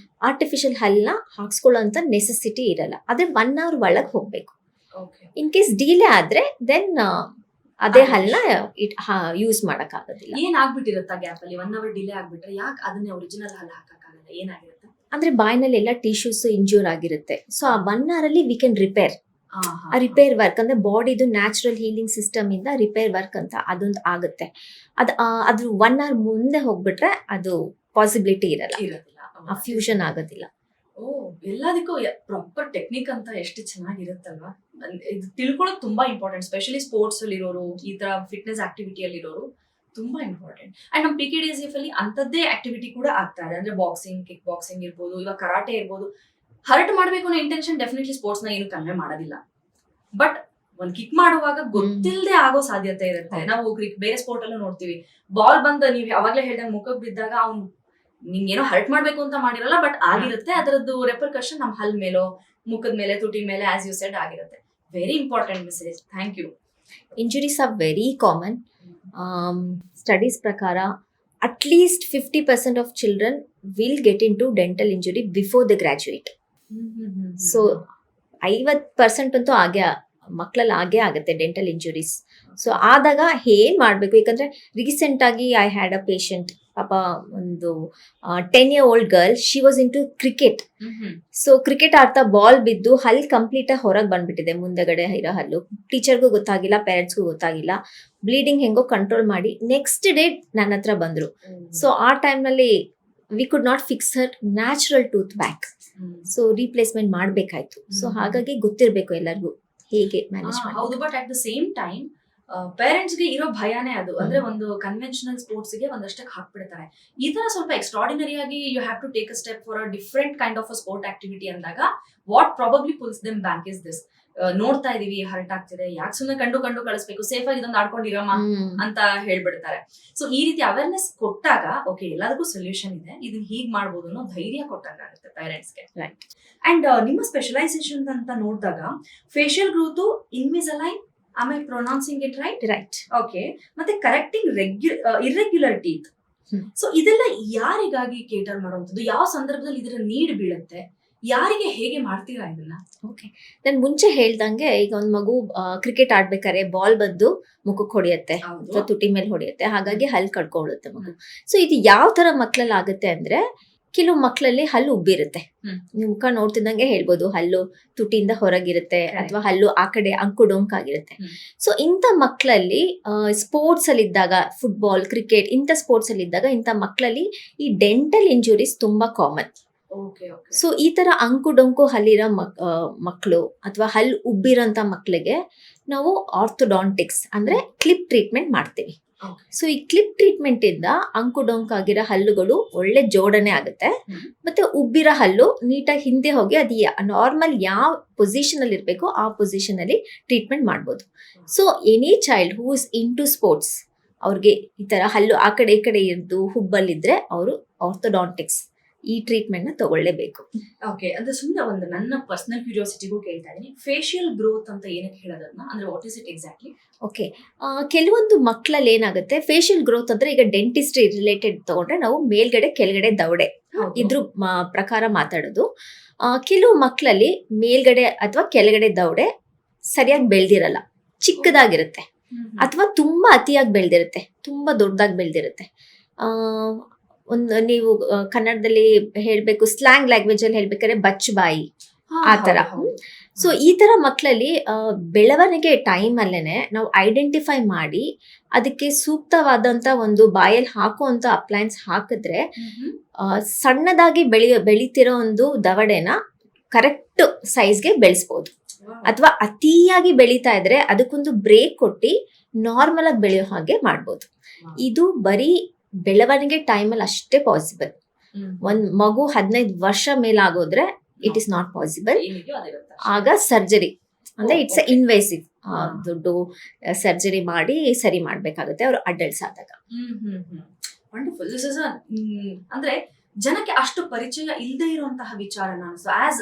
ಆರ್ಟಿಫಿಷಿಯಲ್ ಹಲ್ಲನ್ನ ಹಾಕ್ಸ್ಕೊಳ್ಳೋಂತ ನೆಸೆಸಿಟಿ ಇರಲ್ಲ. ಆದ್ರೆ 1 hour ಒಳಗೆ ಹೋಗ್ಬೇಕು. ಇನ್ ಕೇಸ್ ಡಿಲೇ ಆದ್ರೆ ದೆನ್ ಅದೇ ಹಲ್ಲನ್ನ ಯೂಸ್ ಮಾಡಕ್ ಆಗೋದಿಲ್ಲ. ಏನಾಗ್ಬಿಟ್ಟಿರುತ್ತಾ ಗ್ಯಾಪ್ ಅಲ್ಲಿ 1 hour ಡಿಲೇ ಆಗ್ಬಿಟ್ರೆ ಯಾಕೆ ಅದನ್ನೇ ಒರಿಜಿನಲ್ ಹಲ್ಲು ಹಾಕಕ್ಕಾಗಲ್ಲ? ಏನಾಗಿರುತ್ತೆ ಅಂದ್ರೆ ಬಾಯಿನಲ್ಲಿ ಎಲ್ಲ ಟಿಶ್ಯೂಸ್ ಇಂಜೂರ್ ಆಗಿರುತ್ತೆ. ಸೊ ಆ 1 hour ಅಲ್ಲಿ ವಿ ಕ್ಯಾನ್ ರಿಪೇರ್. ಆ ರಿಪೇರ್ ವರ್ಕ್ ಅಂದ್ರೆ ಬಾಡಿದು ನ್ಯಾಚುರಲ್ ಹೀಲಿಂಗ್ ಸಿಸ್ಟಮ್ ಇಂದ ರಿಪೇರ್ ವರ್ಕ್ ಅಂತ ಅದೊಂದು ಆಗುತ್ತೆ. ಅದು 1 hour ಮುಂದೆ ಹೋಗ್ಬಿಟ್ರೆ ಅದು ಪಾಸಿಬಿಲಿಟಿ ಇರಲ್ಲ, ಆ ಫ್ಯೂಷನ್ ಆಗೋದಿಲ್ಲ. ಎಲ್ಲದಕ್ಕೂ ಪ್ರಾಪರ್ ಟೆಕ್ನಿಕ್ ಅಂತ ಎಷ್ಟು ಚೆನ್ನಾಗಿರುತ್ತಲ್ವಾ. ಇದು ತಿಳ್ಕೊಳ್ಳೋದು ತುಂಬಾ ಇಂಪಾರ್ಟೆಂಟ್, ಸ್ಪೆಷಲಿ ಸ್ಪೋರ್ಟ್ಸ್ ಅಲ್ಲಿ ಇರೋರು, ಈ ತರ ಫಿಟ್ನೆಸ್ ಆಕ್ಟಿವಿಟಿ ಅಲ್ಲಿ ಇರೋರು ತುಂಬಾ ಇಂಪಾರ್ಟೆಂಟ್. ಅಂಡ್ ನಮ್ಮ PKDSF ಅಲ್ಲಿ ಅಂತದ್ದೇ ಆಕ್ಟಿವಿಟಿ ಕೂಡ ಆಗ್ತಾ ಇದೆ. ಅಂದ್ರೆ ಬಾಕ್ಸಿಂಗ್, ಕಿಕ್ ಬಾಕ್ಸಿಂಗ್ ಇರ್ಬೋದು, ಇವಾಗ ಕರಾಟೆ ಇರ್ಬೋದು. ಹರ್ಟ್ ಮಾಡ್ಬೇಕು ಅನ್ನೋ ಇಂಟೆನ್ಷನ್ ಡೆಫಿನೆಟ್ಲಿ ಸ್ಪೋರ್ಟ್ಸ್ ನ ಏನು ಕಡಿಮೆ ಮಾಡೋದಿಲ್ಲ. ಬಟ್ ಒಂದ್ ಕಿಕ್ ಮಾಡುವಾಗ ಗೊತ್ತಿಲ್ಲದೆ ಆಗೋ ಸಾಧ್ಯತೆ ಇರುತ್ತೆ. ನಾವು ಬೇರೆ ಸ್ಪೋರ್ಟ್ ಅಲ್ಲೂ ನೋಡ್ತೀವಿ, ಬಾಲ್ ಬಂದ ನೀವ್ ಯಾವಾಗ್ಲೇ ಹೇಳ್ದಂಗೆ ಮುಖಕ್ಕೆ ಬಿದ್ದಾಗ ಅವ್ನು ನಿಂಗೇನೋ ಹರ್ಟ್ ಮಾಡ್ಬೇಕು ಅಂತ ಮಾಡಿರಲ್ಲ, ಬಟ್ ಆಗಿರುತ್ತೆ. ಅದರದ್ದು ರೆಪರ್ಕಷನ್ ನಮ್ಮ ಹಲ್ ಮೇಲೋ, ಮುಖದ ಮೇಲೆ, ತುಟಿ ಮೇಲೆ, ಆಸ್ ಯು ಸೆಡ್ ಆಗಿರುತ್ತೆ. Very important message, thank you. Injuries are very common. Studies ಪ್ರಕಾರ at least 50% of children will get in to dental injury before the graduate. So 50% ಅಂತೂ ಮಕ್ಕಳಲ್ಲಿ ಆಗೇ ಆಗುತ್ತೆ ಡೆಂಟಲ್ ಇಂಜುರೀಸ್. ಸೊ ಆದಾಗ ಏನ್ ಮಾಡ್ಬೇಕು? ಯಾಕಂದ್ರೆ ರೀಸೆಂಟ್ ಆಗಿ ಐ ಹ್ಯಾಡ್ ಅ ಪೇಷಂಟ್, ಪಾಪ ಒಂದು 10-year-old girl, she was into cricket. So cricket ಆಡ್ತಾ ಬಾಲ್ ಬಿದ್ದು ಹಲ್ ಕಂಪ್ಲೀಟ್ ಆಗಿ ಹೊರಗೆ ಬಂದ್ಬಿಟ್ಟಿದೆ, ಮುಂದಗಡೆ ಇರೋ ಹಲ್ಲು. ಟೀಚರ್ಗೂ ಗೊತ್ತಾಗಿಲ್ಲ, ಪೇರೆಂಟ್ಸ್ಗೂ ಗೊತ್ತಾಗಿಲ್ಲ. ಬ್ಲೀಡಿಂಗ್ ಹೆಂಗೋ ಕಂಟ್ರೋಲ್ ಮಾಡಿ ನೆಕ್ಸ್ಟ್ ಡೇ ನನ್ನ ಹತ್ರ ಬಂದ್ರು. ಸೊ ಆ ಟೈಮ್ನಲ್ಲಿ we could not fix her natural tooth back. So replacement ಮಾಡ್ಬೇಕಾಯ್ತು. ಸೊ ಹಾಗಾಗಿ ಗೊತ್ತಿರ್ಬೇಕು ಎಲ್ಲರಿಗೂ ಹೇಗೆ ಮ್ಯಾನೇಜ್ ಮಾಡಿ. ಹೌದು, but at the same time parents ಗೆ ಇರೋ ಭಯನೇ ಅದು. ಅಂದ್ರೆ ಒಂದು ಕನ್ವೆನ್ಷನಲ್ ಸ್ಪೋರ್ಟ್ಸ್ ಗೆ ಒಂದಷ್ಟಕ್ಕೆ ಹಾಕ್ಬಿಡ್ತಾರೆ. ಈ ತರ ಸ್ವಲ್ಪ ಎಕ್ಸ್ಟ್ರಾರ್ಡಿನರಿ ಆಗಿ you have to take a step for a different kind of a sport activity ಅಂದಾಗ what probably pulls them back is this. ನೋಡ್ತಾ ಇದೀವಿ, ಹರ್ಟ್ ಆಗ್ತಿದೆ, ಯಾಕೆ ಸುಮ್ಮನೆ ಕಂಡು ಕಳಿಸ್ಬೇಕು, ಸೇಫ್ ಆಗಿ ಇದೊಂದು ಆಡ್ಕೊಂಡಿರಮ್ಮ ಅಂತ ಹೇಳ್ಬಿಡ್ತಾರೆ. ಸೊ ಈ ರೀತಿ ಅವೇರ್ನೆಸ್ ಕೊಟ್ಟಾಗ ಓಕೆ ಎಲ್ಲದಕ್ಕೂ ಸೊಲ್ಯೂಷನ್ ಇದೆ, ಇದನ್ನ ಹೀಗ್ ಮಾಡ್ಬೋದು ಅನ್ನೋ ಧೈರ್ಯ ಕೊಟ್ಟಾಗುತ್ತೆ ಪೇರೆಂಟ್ಸ್ಗೆ. ರೈಟ್. ಅಂಡ್ ನಿಮ್ಮ ಸ್ಪೆಷಲೈಸೇಷನ್ ಅಂತ ನೋಡಿದಾಗ facial growth, Invisalign, am I pronouncing it right? Right. Okay. ಮತ್ತೆ ಕರೆಕ್ಟಿಂಗ್ ಇರ್ರೆಗ್ಯುಲರ್ ಟೀತ್. ಸೊ ಇದೆಲ್ಲ ಯಾರಿಗಾಗಿ ಕೇಟರ್ ಮಾಡುವಂಥದ್ದು? ಯಾವ ಸಂದರ್ಭದಲ್ಲಿ ಇದರ ನೀಡ್ ಬೀಳುತ್ತೆ? ಯಾರಿಗೆ ಹೇಗೆ ಮಾಡ್ತೀರಾ ಇದನ್ನ? ಓಕೆ, ನಾನು ಮುಂಚೆ ಹೇಳ್ದಂಗೆ ಈಗ ಒಂದ್ ಮಗು ಕ್ರಿಕೆಟ್ ಆಡ್ಬೇಕಾದ್ರೆ ಬಾಲ್ ಬಂದು ಮುಖಕ್ಕೆ ಹೊಡೆಯುತ್ತೆ ಅಥವಾ ತುಟಿ ಮೇಲೆ ಹೊಡೆಯುತ್ತೆ, ಹಾಗಾಗಿ ಹಲ್ಲು ಕಡ್ಕೊಳ್ಳುತ್ತೆ ಮಗು. ಸೊ ಇದು ಯಾವ ತರ ಮಕ್ಕಳಲ್ಲಿ ಆಗುತ್ತೆ ಅಂದ್ರೆ, ಕೆಲವು ಮಕ್ಕಳಲ್ಲಿ ಹಲ್ಲು ಉಬ್ಬಿರುತ್ತೆ. ನೀವು ಮುಖ ನೋಡ್ತಿದ್ದಂಗೆ ಹೇಳ್ಬೋದು, ಹಲ್ಲು ತುಟಿಯಿಂದ ಹೊರಗಿರುತ್ತೆ ಅಥವಾ ಹಲ್ಲು ಆ ಕಡೆ ಅಂಕು-ಡೊಂಕು ಆಗಿರುತ್ತೆ. ಸೊ ಇಂಥ ಮಕ್ಕಳಲ್ಲಿ ಸ್ಪೋರ್ಟ್ಸ್ ಅಲ್ಲಿ ಇದ್ದಾಗ, ಫುಟ್ಬಾಲ್, ಕ್ರಿಕೆಟ್ ಇಂಥ ಸ್ಪೋರ್ಟ್ಸ್ ಅಲ್ಲಿ ಇದ್ದಾಗ ಇಂಥ ಮಕ್ಕಳಲ್ಲಿ ಈ ಡೆಂಟಲ್ ಇಂಜುರೀಸ್ ತುಂಬಾ ಕಾಮನ್. ಸೊ ಈ ತರ ಅಂಕು-ಡೊಂಕು ಹಲ್ಲಿರೋ ಮಕ್ಕಳು ಅಥವಾ ಹಲ್ಲು ಉಬ್ಬಿರೋಂಥ ಮಕ್ಕಳಿಗೆ ನಾವು ಆರ್ಥೋಡಾಂಟಿಕ್ಸ್ ಅಂದ್ರೆ ಕ್ಲಿಪ್ ಟ್ರೀಟ್ಮೆಂಟ್ ಮಾಡ್ತೀವಿ. ಸೊ ಈ ಕ್ಲಿಪ್ ಟ್ರೀಟ್ಮೆಂಟ್ ಇಂದ ಅಂಕು-ಡೊಂಕು ಆಗಿರೋ ಹಲ್ಲುಗಳು ಒಳ್ಳೆ ಜೋಡಣೆ ಆಗುತ್ತೆ. ಮತ್ತೆ ಉಬ್ಬಿರೋ ಹಲ್ಲು ನೀಟಾಗಿ ಹಿಂದೆ ಹೋಗಿ ಅದು ನಾರ್ಮಲ್ ಯಾವ ಪೊಸಿಷನ್ ಅಲ್ಲಿ ಇರಬೇಕು ಆ ಪೊಸಿಷನ್ ಅಲ್ಲಿ ಟ್ರೀಟ್ಮೆಂಟ್ ಮಾಡ್ಬೋದು. So any child who is into sports, ಅವ್ರಿಗೆ ಈ ತರ ಹಲ್ಲು ಆ ಕಡೆ ಈ ಕಡೆ ಇದ್ದು ಹುಬ್ಬಲ್ಲಿದ್ರೆ ಅವರು ಆರ್ಥೋಡಾಂಟಿಕ್ಸ್ ಈ ಟ್ರೀಟ್ಮೆಂಟ್ ನ ತಗೊಳ್ಳೇಬೇಕು. ಓಕೆ, ಅಂದ್ರೆ ಸುಮ್ಮನೆ ಒಂದು ನನ್ನ ಪರ್ಸನಲ್ ಕ್ಯೂರಿಯಾಸಿಟಿಗೂ ಕೇಳ್ತಾ ಇದೀನಿ, ಫೇಶಿಯಲ್ ಗ್ರೋತ್ ಅಂತ ಏನಕ್ಕೆ ಹೇಳೋದನ್ನ, ಅಂದ್ರೆ what is it exactly? Okay, ಕೆಲವೊಂದು ಮಕ್ಕಳಲ್ಲಿ ಏನಾಗುತ್ತೆ, ಫೇಶಿಯಲ್ ಗ್ರೋತ್ ಅಂದ್ರೆ ಈಗ ಡೆಂಟಿಸ್ಟ್ರಿ ರಿಲೇಟೆಡ್ ತಗೊಂಡ್ರೆ ನಾವು ಮೇಲ್ಗಡೆ ಕೆಳಗಡೆ ದವಡೆ ಇದ್ರ ಪ್ರಕಾರ ಮಾತಾಡೋದು. ಕೆಲವು ಮಕ್ಕಳಲ್ಲಿ ಮೇಲ್ಗಡೆ ಅಥವಾ ಕೆಳಗಡೆ ದವಡೆ ಸರಿಯಾಗಿ ಬೆಳೆದಿರಲ್ಲ, ಚಿಕ್ಕದಾಗಿರುತ್ತೆ ಅಥವಾ ತುಂಬಾ ಅತಿಯಾಗಿ ಬೆಳೆದಿರುತ್ತೆ, ತುಂಬಾ ದೊಡ್ಡದಾಗಿ ಬೆಳೆದಿರುತ್ತೆ. ಒಂದು ನೀವು ಕನ್ನಡದಲ್ಲಿ ಹೇಳ್ಬೇಕು, ಸ್ಲ್ಯಾಂಗ್ ಲ್ಯಾಂಗ್ವೇಜ್ ಅಲ್ಲಿ ಹೇಳ್ಬೇಕಾದ್ರೆ ಬಚ್ಚು ಬಾಯಿ ಆ ತರ. ಸೊ ಈ ತರ ಮಕ್ಕಳಲ್ಲಿ ಬೆಳವಣಿಗೆ ಟೈಮ್ ಅಲ್ಲೇನೆ ನಾವು ಐಡೆಂಟಿಫೈ ಮಾಡಿ ಅದಕ್ಕೆ ಸೂಕ್ತವಾದಂತ ಒಂದು ಬಾಯಲ್ಲಿ ಹಾಕುವಂತ ಅಪ್ಲೈನ್ಸ್ ಹಾಕಿದ್ರೆ ಸಣ್ಣದಾಗಿ ಬೆಳಿತಿರೋ ಒಂದು ದವಡೆನ ಕರೆಕ್ಟ್ ಸೈಜ್ಗೆ ಬೆಳೆಸ್ಬೋದು. ಅಥವಾ ಅತಿಯಾಗಿ ಬೆಳೀತಾ ಇದ್ರೆ ಅದಕ್ಕೊಂದು ಬ್ರೇಕ್ ಕೊಟ್ಟು ನಾರ್ಮಲ್ ಆಗಿ ಬೆಳೆಯೋ ಹಾಗೆ ಮಾಡ್ಬೋದು. ಇದು ಬರೀ ಬೆಳವಣಿಗೆ ಟೈಮಲ್ಲಿ ಅಷ್ಟೇ ಪಾಸಿಬಲ್. ಒಂದ್ ಮಗು 15 ವರ್ಷ ಮೇಲಾಗೋದ್ರೆ ಇಟ್ ಇಸ್ ನಾಟ್ ಪಾಸಿಬಲ್. ಆಗ ಸರ್ಜರಿ ಅಂದ್ರೆ ಇಟ್ಸ್ ಇನ್ವೇಸಿವ್, ದೊಡ್ಡ ಸರ್ಜರಿ ಮಾಡಿ ಸರಿ ಮಾಡ್ಬೇಕಾಗುತ್ತೆ ಅವ್ರು ಅಡಲ್ಟ್ಸ್ ಆದಾಗ. ವಂಡರ್ಫುಲ್. ದಿಸ್ ಇಸ್ ಅಂದ್ರೆ ಜನಕ್ಕೆ ಅಷ್ಟು ಪರಿಚಯ ಇಲ್ಲದೆ ಇರುವಂತಹ ವಿಚಾರ. ನಾನು ಆಸ್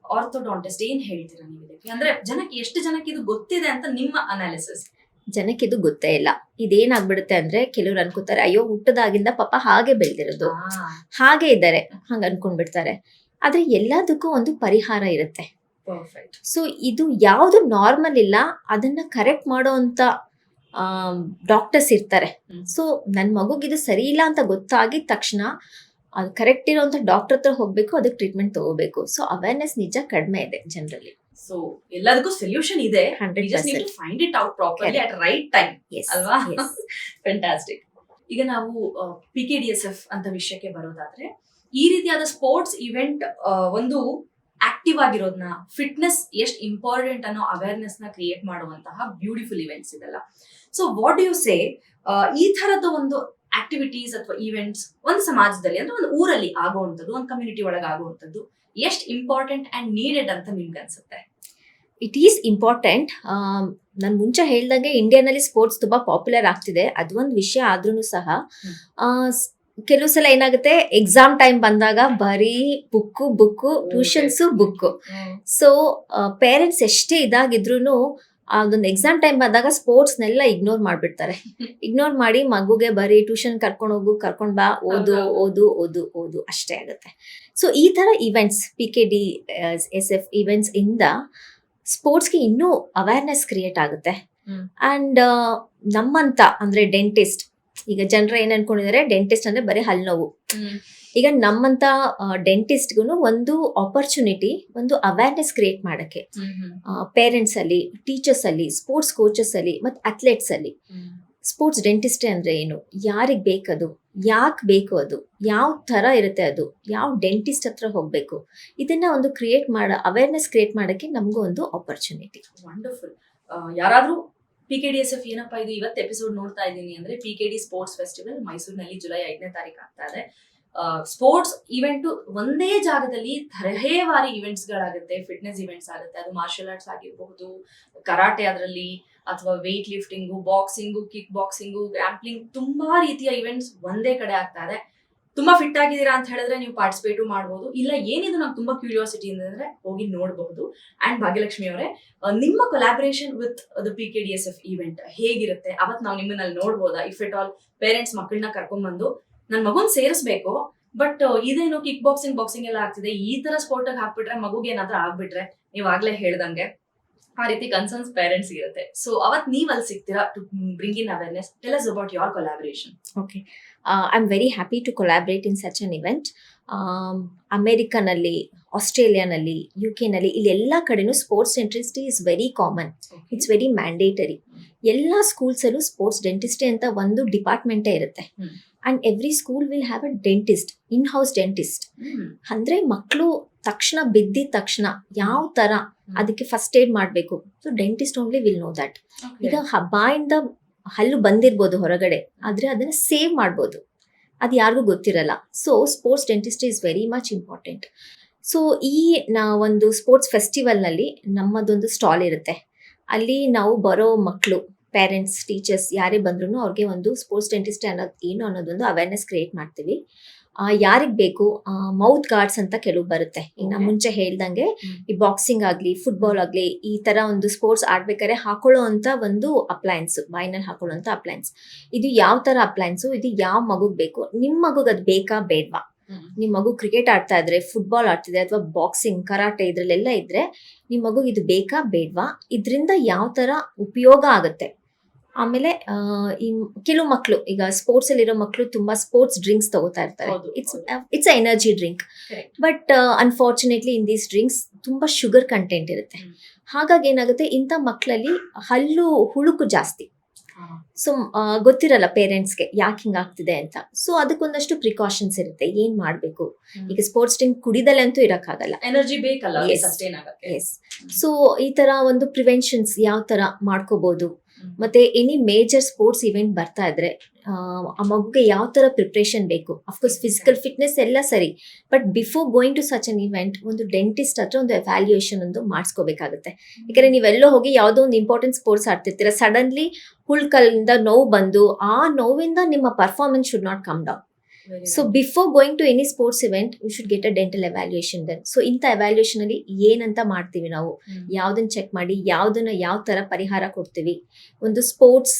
ಆರ್ಥೋಡಾಂಟಿಸ್ಟ್ ಏನ್ ಹೇಳ್ತೀರಾ ನೀವು ಇದಕ್ಕೆ? ಅಂದ್ರೆ ಜನಕ್ಕೆ ಎಷ್ಟು ಜನಕ್ಕೆ ಇದು ಗೊತ್ತಿದೆ ಅಂತ ನಿಮ್ಮ ಅನಾಲಿಸಿಸ್? ಜನಕ್ಕೆ ಇದು ಗೊತ್ತೇ ಇಲ್ಲ. ಇದೇನಾಗ್ಬಿಡುತ್ತೆ ಅಂದ್ರೆ ಕೆಲವ್ರು ಅನ್ಕೋತಾರೆ ಅಯ್ಯೋ ಹುಟ್ಟದಾಗಿಂದ ಪಾಪ ಹಾಗೆ ಬೆಳೆದಿರೋದು, ಹಾಗೆ ಇದ್ದಾರೆ, ಹಂಗ ಅನ್ಕೊಂಡ್ಬಿಡ್ತಾರೆ. ಆದ್ರೆ ಎಲ್ಲದಕ್ಕೂ ಒಂದು ಪರಿಹಾರ ಇರುತ್ತೆ. ಸೊ ಇದು ಯಾವ್ದು ನಾರ್ಮಲ್ ಇಲ್ಲ ಅದನ್ನ ಕರೆಕ್ಟ್ ಮಾಡೋ ಅಂತ ಡಾಕ್ಟರ್ಸ್ ಇರ್ತಾರೆ. ಸೊ ನನ್ ಮಗುಗಿದು ಸರಿ ಇಲ್ಲ ಅಂತ ಗೊತ್ತಾಗಿದ ತಕ್ಷಣ ಅದು ಕರೆಕ್ಟ್ ಇರೋಂಥ ಡಾಕ್ಟರ್ ಹತ್ರ ಹೋಗ್ಬೇಕು, ಅದಕ್ಕೆ ಟ್ರೀಟ್ಮೆಂಟ್ ತಗೋಬೇಕು. ಸೊ ಅವೇರ್ನೆಸ್ ನಿಜ ಕಡಿಮೆ ಇದೆ ಜನರಲ್ಲಿ. ಸೊ ಎಲ್ಲದಕ್ಕೂ ಸೊಲ್ಯೂಷನ್ ಇದೆ, 100%. Find it out properly at right time ಅಲ್ವಾ? ಫ್ಯಾಂಟಾಸ್ಟಿಕ್. ಈಗ ನಾವು PKDSF ಅಂತ ವಿಷಯಕ್ಕೆ ಬರೋದಾದ್ರೆ, ಈ ರೀತಿಯಾದ ಸ್ಪೋರ್ಟ್ಸ್ ಇವೆಂಟ್ ಒಂದು ಆಕ್ಟಿವ್ ಆಗಿರೋದನ್ನ, ಫಿಟ್ನೆಸ್ ಎಷ್ಟು ಇಂಪಾರ್ಟೆಂಟ್ ಅನ್ನೋ ಅವೇರ್ನೆಸ್ ನ ಕ್ರಿಯೇಟ್ ಮಾಡುವಂತಹ ಬ್ಯೂಟಿಫುಲ್ ಇವೆಂಟ್ಸ್ ಇದೆಲ್ಲ. ಸೊ ವಾಟ್ ಯು ಸೇ, ಈ ತರದ ಒಂದು ಆಕ್ಟಿವಿಟೀಸ್ ಅಥವಾ ಈವೆಂಟ್ಸ್ ಒಂದು ಸಮಾಜದಲ್ಲಿ ಅಂದ್ರೆ ಒಂದು ಊರಲ್ಲಿ ಆಗುವಂಥದ್ದು, ಒಂದು ಕಮ್ಯುನಿಟಿ ಒಳಗೆ ಆಗುವಂಥದ್ದು ಎಷ್ಟು ಇಂಪಾರ್ಟೆಂಟ್ ಅಂಡ್ ನೀಡೆಡ್ ಅಂತ ನಿಮ್ಗೆ ಅನ್ಸುತ್ತೆ? It is important. ನಾನು ಮುಂಚೆ ಹೇಳ್ದಂಗೆ ಇಂಡಿಯಾನಲ್ಲಿ ಸ್ಪೋರ್ಟ್ಸ್ ತುಂಬಾ ಪಾಪ್ಯುಲರ್ ಆಗ್ತಿದೆ, ಅದು ಒಂದು ವಿಷಯ. ಆದ್ರೂ ಸಹ ಕೆಲವು ಸಲ ಏನಾಗುತ್ತೆ, ಎಕ್ಸಾಮ್ ಟೈಮ್ ಬಂದಾಗ ಬರೀ ಬುಕ್ಕು ಟ್ಯೂಷನ್ಸು ಬುಕ್ಕು. ಸೊ ಪೇರೆಂಟ್ಸ್ ಎಷ್ಟೇ ಇದಾಗಿದ್ರು ಅದೊಂದು ಎಕ್ಸಾಮ್ ಟೈಮ್ ಬಂದಾಗ ಸ್ಪೋರ್ಟ್ಸ್ನೆಲ್ಲ ಇಗ್ನೋರ್ ಮಾಡ್ಬಿಡ್ತಾರೆ. ಇಗ್ನೋರ್ ಮಾಡಿ ಮಗುಗೆ ಬರೀ ಟ್ಯೂಷನ್ ಕರ್ಕೊಂಡು ಹೋಗು, ಕರ್ಕೊಂಡ್ ಬಾ, ಓದು ಓದು ಓದು ಓದು ಅಷ್ಟೇ ಆಗುತ್ತೆ. ಸೊ ಈ ತರ ಇವೆಂಟ್ಸ್, PKDSF ಇವೆಂಟ್ಸ್ ಇಂದ ಸ್ಪೋರ್ಟ್ಸ್ಗೆ ಇನ್ನೂ ಅವೇರ್ನೆಸ್ ಕ್ರಿಯೇಟ್ ಆಗುತ್ತೆ. ಅಂಡ್ ನಮ್ಮಂತ ಅಂದ್ರೆ ಡೆಂಟಿಸ್ಟ್, ಈಗ ಜನರು ಏನ್ ಅನ್ಕೊಂಡಿದ್ದಾರೆ ಡೆಂಟಿಸ್ಟ್ ಅಂದ್ರೆ ಬರೀ ಹಲ್ಲು ನೋವು. ಈಗ ನಮ್ಮಂತ ಡೆಂಟಿಸ್ಟ್ಗೂ ಒಂದು ಆಪರ್ಚುನಿಟಿ, ಒಂದು ಅವೇರ್ನೆಸ್ ಕ್ರಿಯೇಟ್ ಮಾಡಕ್ಕೆ ಪೇರೆಂಟ್ಸ್ ಅಲ್ಲಿ, ಟೀಚರ್ಸ್ ಅಲ್ಲಿ, ಸ್ಪೋರ್ಟ್ಸ್ ಕೋಚಸ್ ಅಲ್ಲಿ ಮತ್ತೆ ಅಥ್ಲೆಟ್ಸ್ ಅಲ್ಲಿ. ಸ್ಪೋರ್ಟ್ಸ್ ಡೆಂಟಿಸ್ಟ್ ಅಂದ್ರೆ ಏನು, ಯಾರಿಗ್ ಬೇಕದು, ಯಾಕೆ ಬೇಕು ಅದು, ಯಾವ ತರ ಇರುತ್ತೆ ಅದು, ಯಾವ ಡೆಂಟಿಸ್ಟ್ ಹತ್ರ ಹೋಗ್ಬೇಕು, ಇದನ್ನ ಒಂದು ಅವೇರ್ನೆಸ್ ಕ್ರಿಯೇಟ್ ಮಾಡಕ್ಕೆ ನಮಗೂ ಒಂದು ಆಪರ್ಚುನಿಟಿ. ವಂಡರ್ಫುಲ್. ಯಾರಾದ್ರೂ PKDSF ಏನಪ್ಪಾ ಇದು ಇವತ್ತು ಎಪಿಸೋಡ್ ನೋಡ್ತಾ ಇದ್ದೀನಿ ಅಂದ್ರೆ, PKD ಸ್ಪೋರ್ಟ್ಸ್ ಫೆಸ್ಟಿವಲ್ ಮೈಸೂರಿನಲ್ಲಿ ಜುಲೈ 5ನೇ ತಾರೀಕು ಆಗ್ತಾ ಇದೆ. ಸ್ಪೋರ್ಟ್ಸ್ ಇವೆಂಟ್ ಒಂದೇ ಜಾಗದಲ್ಲಿ ತರಹೇವಾರಿ ಇವೆಂಟ್ಸ್ ಗಳಾಗುತ್ತೆ, ಫಿಟ್ನೆಸ್ ಇವೆಂಟ್ಸ್ ಆಗುತ್ತೆ. ಅದು ಮಾರ್ಷಲ್ ಆರ್ಟ್ಸ್ ಆಗಿರಬಹುದು, ಕರಾಟೆ ಅದರಲ್ಲಿ, ಅಥವಾ weight lifting, boxing, kick boxing, grappling, ತುಂಬಾ ರೀತಿಯ ಇವೆಂಟ್ಸ್ ಒಂದೇ ಕಡೆ ಆಗ್ತಾ ಇದೆ. ತುಂಬಾ ಫಿಟ್ ಆಗಿದ್ದೀರಾ ಅಂತ ಹೇಳಿದ್ರೆ ನೀವು ಪಾರ್ಟಿಸಿಪೇಟು ಮಾಡಬಹುದು. ಇಲ್ಲ ಏನಿದು ನಂಗೆ ತುಂಬಾ ಕ್ಯೂರಿಯಾಸಿಟಿ ಅಂದ್ರೆ ಹೋಗಿ ನೋಡಬಹುದು. ಅಂಡ್ ಭಾಗ್ಯಲಕ್ಷ್ಮಿ ಅವರೇ, ನಿಮ್ಮ collaboration with the PKDSF event ಹೇಗಿರುತ್ತೆ? ಅವತ್ ನಾವು ನಿಮ್ಮನ್ನಲ್ಲಿ ನೋಡ್ಬೋದಾ? ಇಫ್ ಎಟ್ ಆಲ್ ಪೇರೆಂಟ್ಸ್ ಮಕ್ಕಳನ್ನ ಕರ್ಕೊಂಡ್ ಬಂದು ನನ್ ಮಗುನ್ ಸೇರಿಸ್ಬೇಕು, ಬಟ್ ಇದೇನು ಕಿಕ್ ಬಾಕ್ಸಿಂಗ್ ಎಲ್ಲ ಆಗ್ತಿದೆ, ಈ ತರ ಸ್ಪೋರ್ಟ್ ಆಗಿ ಹಾಕ್ಬಿಟ್ರೆ ಮಗುಗೆ ಏನಾದ್ರೂ ಆಗ್ಬಿಟ್ರೆ, ನೀವ್ ಆಗ್ಲೇ ಹೇಳ್ದಂಗೆ ಆ ರೀತಿ ಕನ್ಸರ್ನ್ಸ್ ಪೇರೆಂಟ್ಸ್ ಇರುತ್ತೆ. ಸೊ ಅವತ್ ನೀವ್ ಅಲ್ಲಿ ಸಿಗ್ತೀರಾ to bring in awareness. Tell us about your collaboration. Okay, I am very happy to collaborate in such an event. ಅಮೆರಿಕನಲ್ಲಿ, ಆಸ್ಟ್ರೇಲಿಯಾನಲ್ಲಿ, UK-ನಲ್ಲಿ, ಇಲ್ಲಿ ಎಲ್ಲ ಕಡೆನೂ sports dentistry is very common. It's very mandatory. ಎಲ್ಲ ಸ್ಕೂಲ್ಸಲ್ಲೂ ಸ್ಪೋರ್ಟ್ಸ್ ಡೆಂಟಿಸ್ಟ್ರಿ ಅಂತ ಒಂದು ಡಿಪಾರ್ಟ್ಮೆಂಟೇ ಇರುತ್ತೆ. And every school will have a dentist, in house dentist. ಅಂದ್ರೆ ಮಕ್ಕಳು ತಕ್ಷಣ ಬಿದ್ದಿದ ತಕ್ಷಣ ಯಾವ ತರ ಅದಕ್ಕೆ ಫಸ್ಟ್ ಏಡ್ ಮಾಡಬೇಕು, so dentist only will no that. ಈಗ ಬಾಯಿಂದ ಹಲ್ಲು ಬಂದಿರ್ಬೋದು ಹೊರಗಡೆ, ಆದ್ರೆ ಅದನ್ನ ಸೇವ್ ಮಾಡ್ಬೋದು, ಅದು ಯಾರಿಗೂ ಗೊತ್ತಿರಲ್ಲ. So sports dentistry is very much important. So ಈ ಒಂದು ಸ್ಪೋರ್ಟ್ಸ್ ಫೆಸ್ಟಿವಲ್ನಲ್ಲಿ ನಮ್ಮದೊಂದು ಸ್ಟಾಲ್ ಇರುತ್ತೆ. ಅಲ್ಲಿ ನಾವು ಬರೋ ಮಕ್ಕಳು, ಪೇರೆಂಟ್ಸ್, ಟೀಚರ್ಸ್ ಯಾರೇ ಬಂದ್ರು ಅವ್ರಿಗೆ ಒಂದು ಸ್ಪೋರ್ಟ್ಸ್ ಡೆಂಟಿಸ್ಟ್ ಅನ್ನೋದು ಏನು ಅನ್ನೋದೊಂದು ಅವೇರ್ನೆಸ್ ಕ್ರಿಯೇಟ್ ಮಾಡ್ತೀವಿ. ಯಾರಿಗ್ ಬೇಕು, ಮೌತ್ ಗಾರ್ಡ್ಸ್ ಅಂತ ಕೆಲವು ಬರುತ್ತೆ. ಈಗ ನಾ ಮುಂಚೆ ಹೇಳ್ದಂಗೆ ಈ ಬಾಕ್ಸಿಂಗ್ ಆಗ್ಲಿ, ಫುಟ್ಬಾಲ್ ಆಗ್ಲಿ, ಈ ತರ ಒಂದು ಸ್ಪೋರ್ಟ್ಸ್ ಆಡ್ಬೇಕಾದ್ರೆ ಹಾಕೊಳ್ಳೋ ಅಂತ ಒಂದು ಅಪ್ಲೈನ್ಸ್, ಬಾಯಿನಲ್ಲಿ ಹಾಕೊಳ್ಳೋ ಅಂತ ಅಪ್ಲೈನ್ಸ್. ಇದು ಯಾವ ತರ ಅಪ್ಲೈನ್ಸು, ಇದು ಯಾವ ಮಗುಗ್ ಬೇಕು, ನಿಮ್ ಮಗುಗ್ ಅದ್ ಬೇಕಾ ಬೇಡ್ವಾ? ನಿಮ್ ಮಗು ಕ್ರಿಕೆಟ್ ಆಡ್ತಾ ಇದ್ರೆ, ಫುಟ್ಬಾಲ್ ಆಡ್ತಿದ್ರೆ, ಅಥವಾ ಬಾಕ್ಸಿಂಗ್, ಕರಾಟೆ ಇದ್ರಲ್ಲೆಲ್ಲ ಇದ್ರೆ ನಿಮ್ ಮಗು ಇದು ಬೇಕಾ ಬೇಡ್ವಾ? ಇದ್ರಿಂದ ಯಾವ ತರ ಉಪಯೋಗ ಆಗುತ್ತೆ ಆಮೇಲೆ ಈ ಕೆಲವು ಮಕ್ಕಳು ಈಗ ಸ್ಪೋರ್ಟ್ಸ್ ಅಲ್ಲಿ ಇರೋ ಮಕ್ಕಳು ತುಂಬಾ ಸ್ಪೋರ್ಟ್ಸ್ ಡ್ರಿಂಕ್ಸ್ ತಗೋತಾ ಇರ್ತಾರೆ. ಹೌದು, it's energy drink, Correct. But unfortunately in these drinks ತುಂಬಾ ಶುಗರ್ ಕಂಟೆಂಟ್ ಇರುತ್ತೆ. ಹ್ಮ್. ಹಾಗಾಗಿ ಏನಾಗುತ್ತೆ, ಇಂಥ ಮಕ್ಕಳಲ್ಲಿ ಹಲ್ಲು ಹುಳುಕು ಜಾಸ್ತಿ. ಹಾ. ಸೊ ಗೊತ್ತಿರಲ್ಲ ಪೇರೆಂಟ್ಸ್ಗೆ ಯಾಕೆ ಹಿಂಗಾಗ್ತಿದೆ ಅಂತ. ಸೊ ಅದಕ್ಕೊಂದಷ್ಟು ಪ್ರಿಕಾಷನ್ಸ್ ಇರುತ್ತೆ, ಏನ್ ಮಾಡ್ಬೇಕು. ಹ್ಮ್. ಈಗ ಸ್ಪೋರ್ಟ್ಸ್ ಡ್ರಿಂಕ್ ಕುಡಿದಲ್ಲೇ ಅಂತೂ ಇರಕ್ಕಾಗಲ್ಲ. ಎನರ್ಜಿ ಬೇಕಲ್ಲ Yes. ಸಸ್ಟೈನ್ ಆಗಕ್ಕೆ. ಎಸ್. ಸೊ ಈ ತರ ಒಂದು ಪ್ರಿವೆನ್ಷನ್ಸ್ ಯಾವ ತರ ಮಾಡ್ಕೋಬಹುದು, ಹ್ಮ್. ಮತ್ತೆ ಎನಿ ಮೇಜರ್ ಸ್ಪೋರ್ಟ್ಸ್ ಇವೆಂಟ್ ಬರ್ತಾ ಇದ್ರೆ ಆ ಮಗುಗೆ ಯಾವ ತರ ಪ್ರಿಪ್ರೇಷನ್ ಬೇಕು. ಅಫ್ಕೋರ್ಸ್ ಫಿಸಿಕಲ್ ಫಿಟ್ನೆಸ್ ಎಲ್ಲ ಸರಿ, but before going to such an event ಒಂದು ಡೆಂಟಿಸ್ಟ್ ಹತ್ರ ಒಂದು ಎವ್ಯಾಲ್ಯೂಯೇಷನ್ ಒಂದು ಮಾಡಿಸ್ಕೋಬೇಕಾಗುತ್ತೆ. ಯಾಕಂದ್ರೆ ನೀವೆಲ್ಲೋ ಹೋಗಿ ಯಾವುದೋ ಒಂದು ಇಂಪಾರ್ಟೆಂಟ್ ಸ್ಪೋರ್ಟ್ಸ್ ಆಡ್ತಿರ್ತೀರ, ಸಡನ್ಲಿ ಹುಳ್ಕಲ್ಲಿಂದ ನೋವು ಬಂದು ಆ ನೋವಿಂದ ನಿಮ್ಮ performance should not come down. Very so nice. Before going to any sports event you should get a dental evaluation then. So ಇಂಥ ಎವ್ಯಾಲ್ಯೂಯೇಷನ್ ಅಲ್ಲಿ ಏನಂತ ಮಾಡ್ತೀವಿ ನಾವು, ಹ್ಮ್. ಯಾವ್ದನ್ನ ಚೆಕ್ ಮಾಡಿ ಯಾವ್ದನ್ನ ಯಾವ ತರ ಪರಿಹಾರ ಕೊಡ್ತೀವಿ. ಒಂದು ಸ್ಪೋರ್ಟ್ಸ್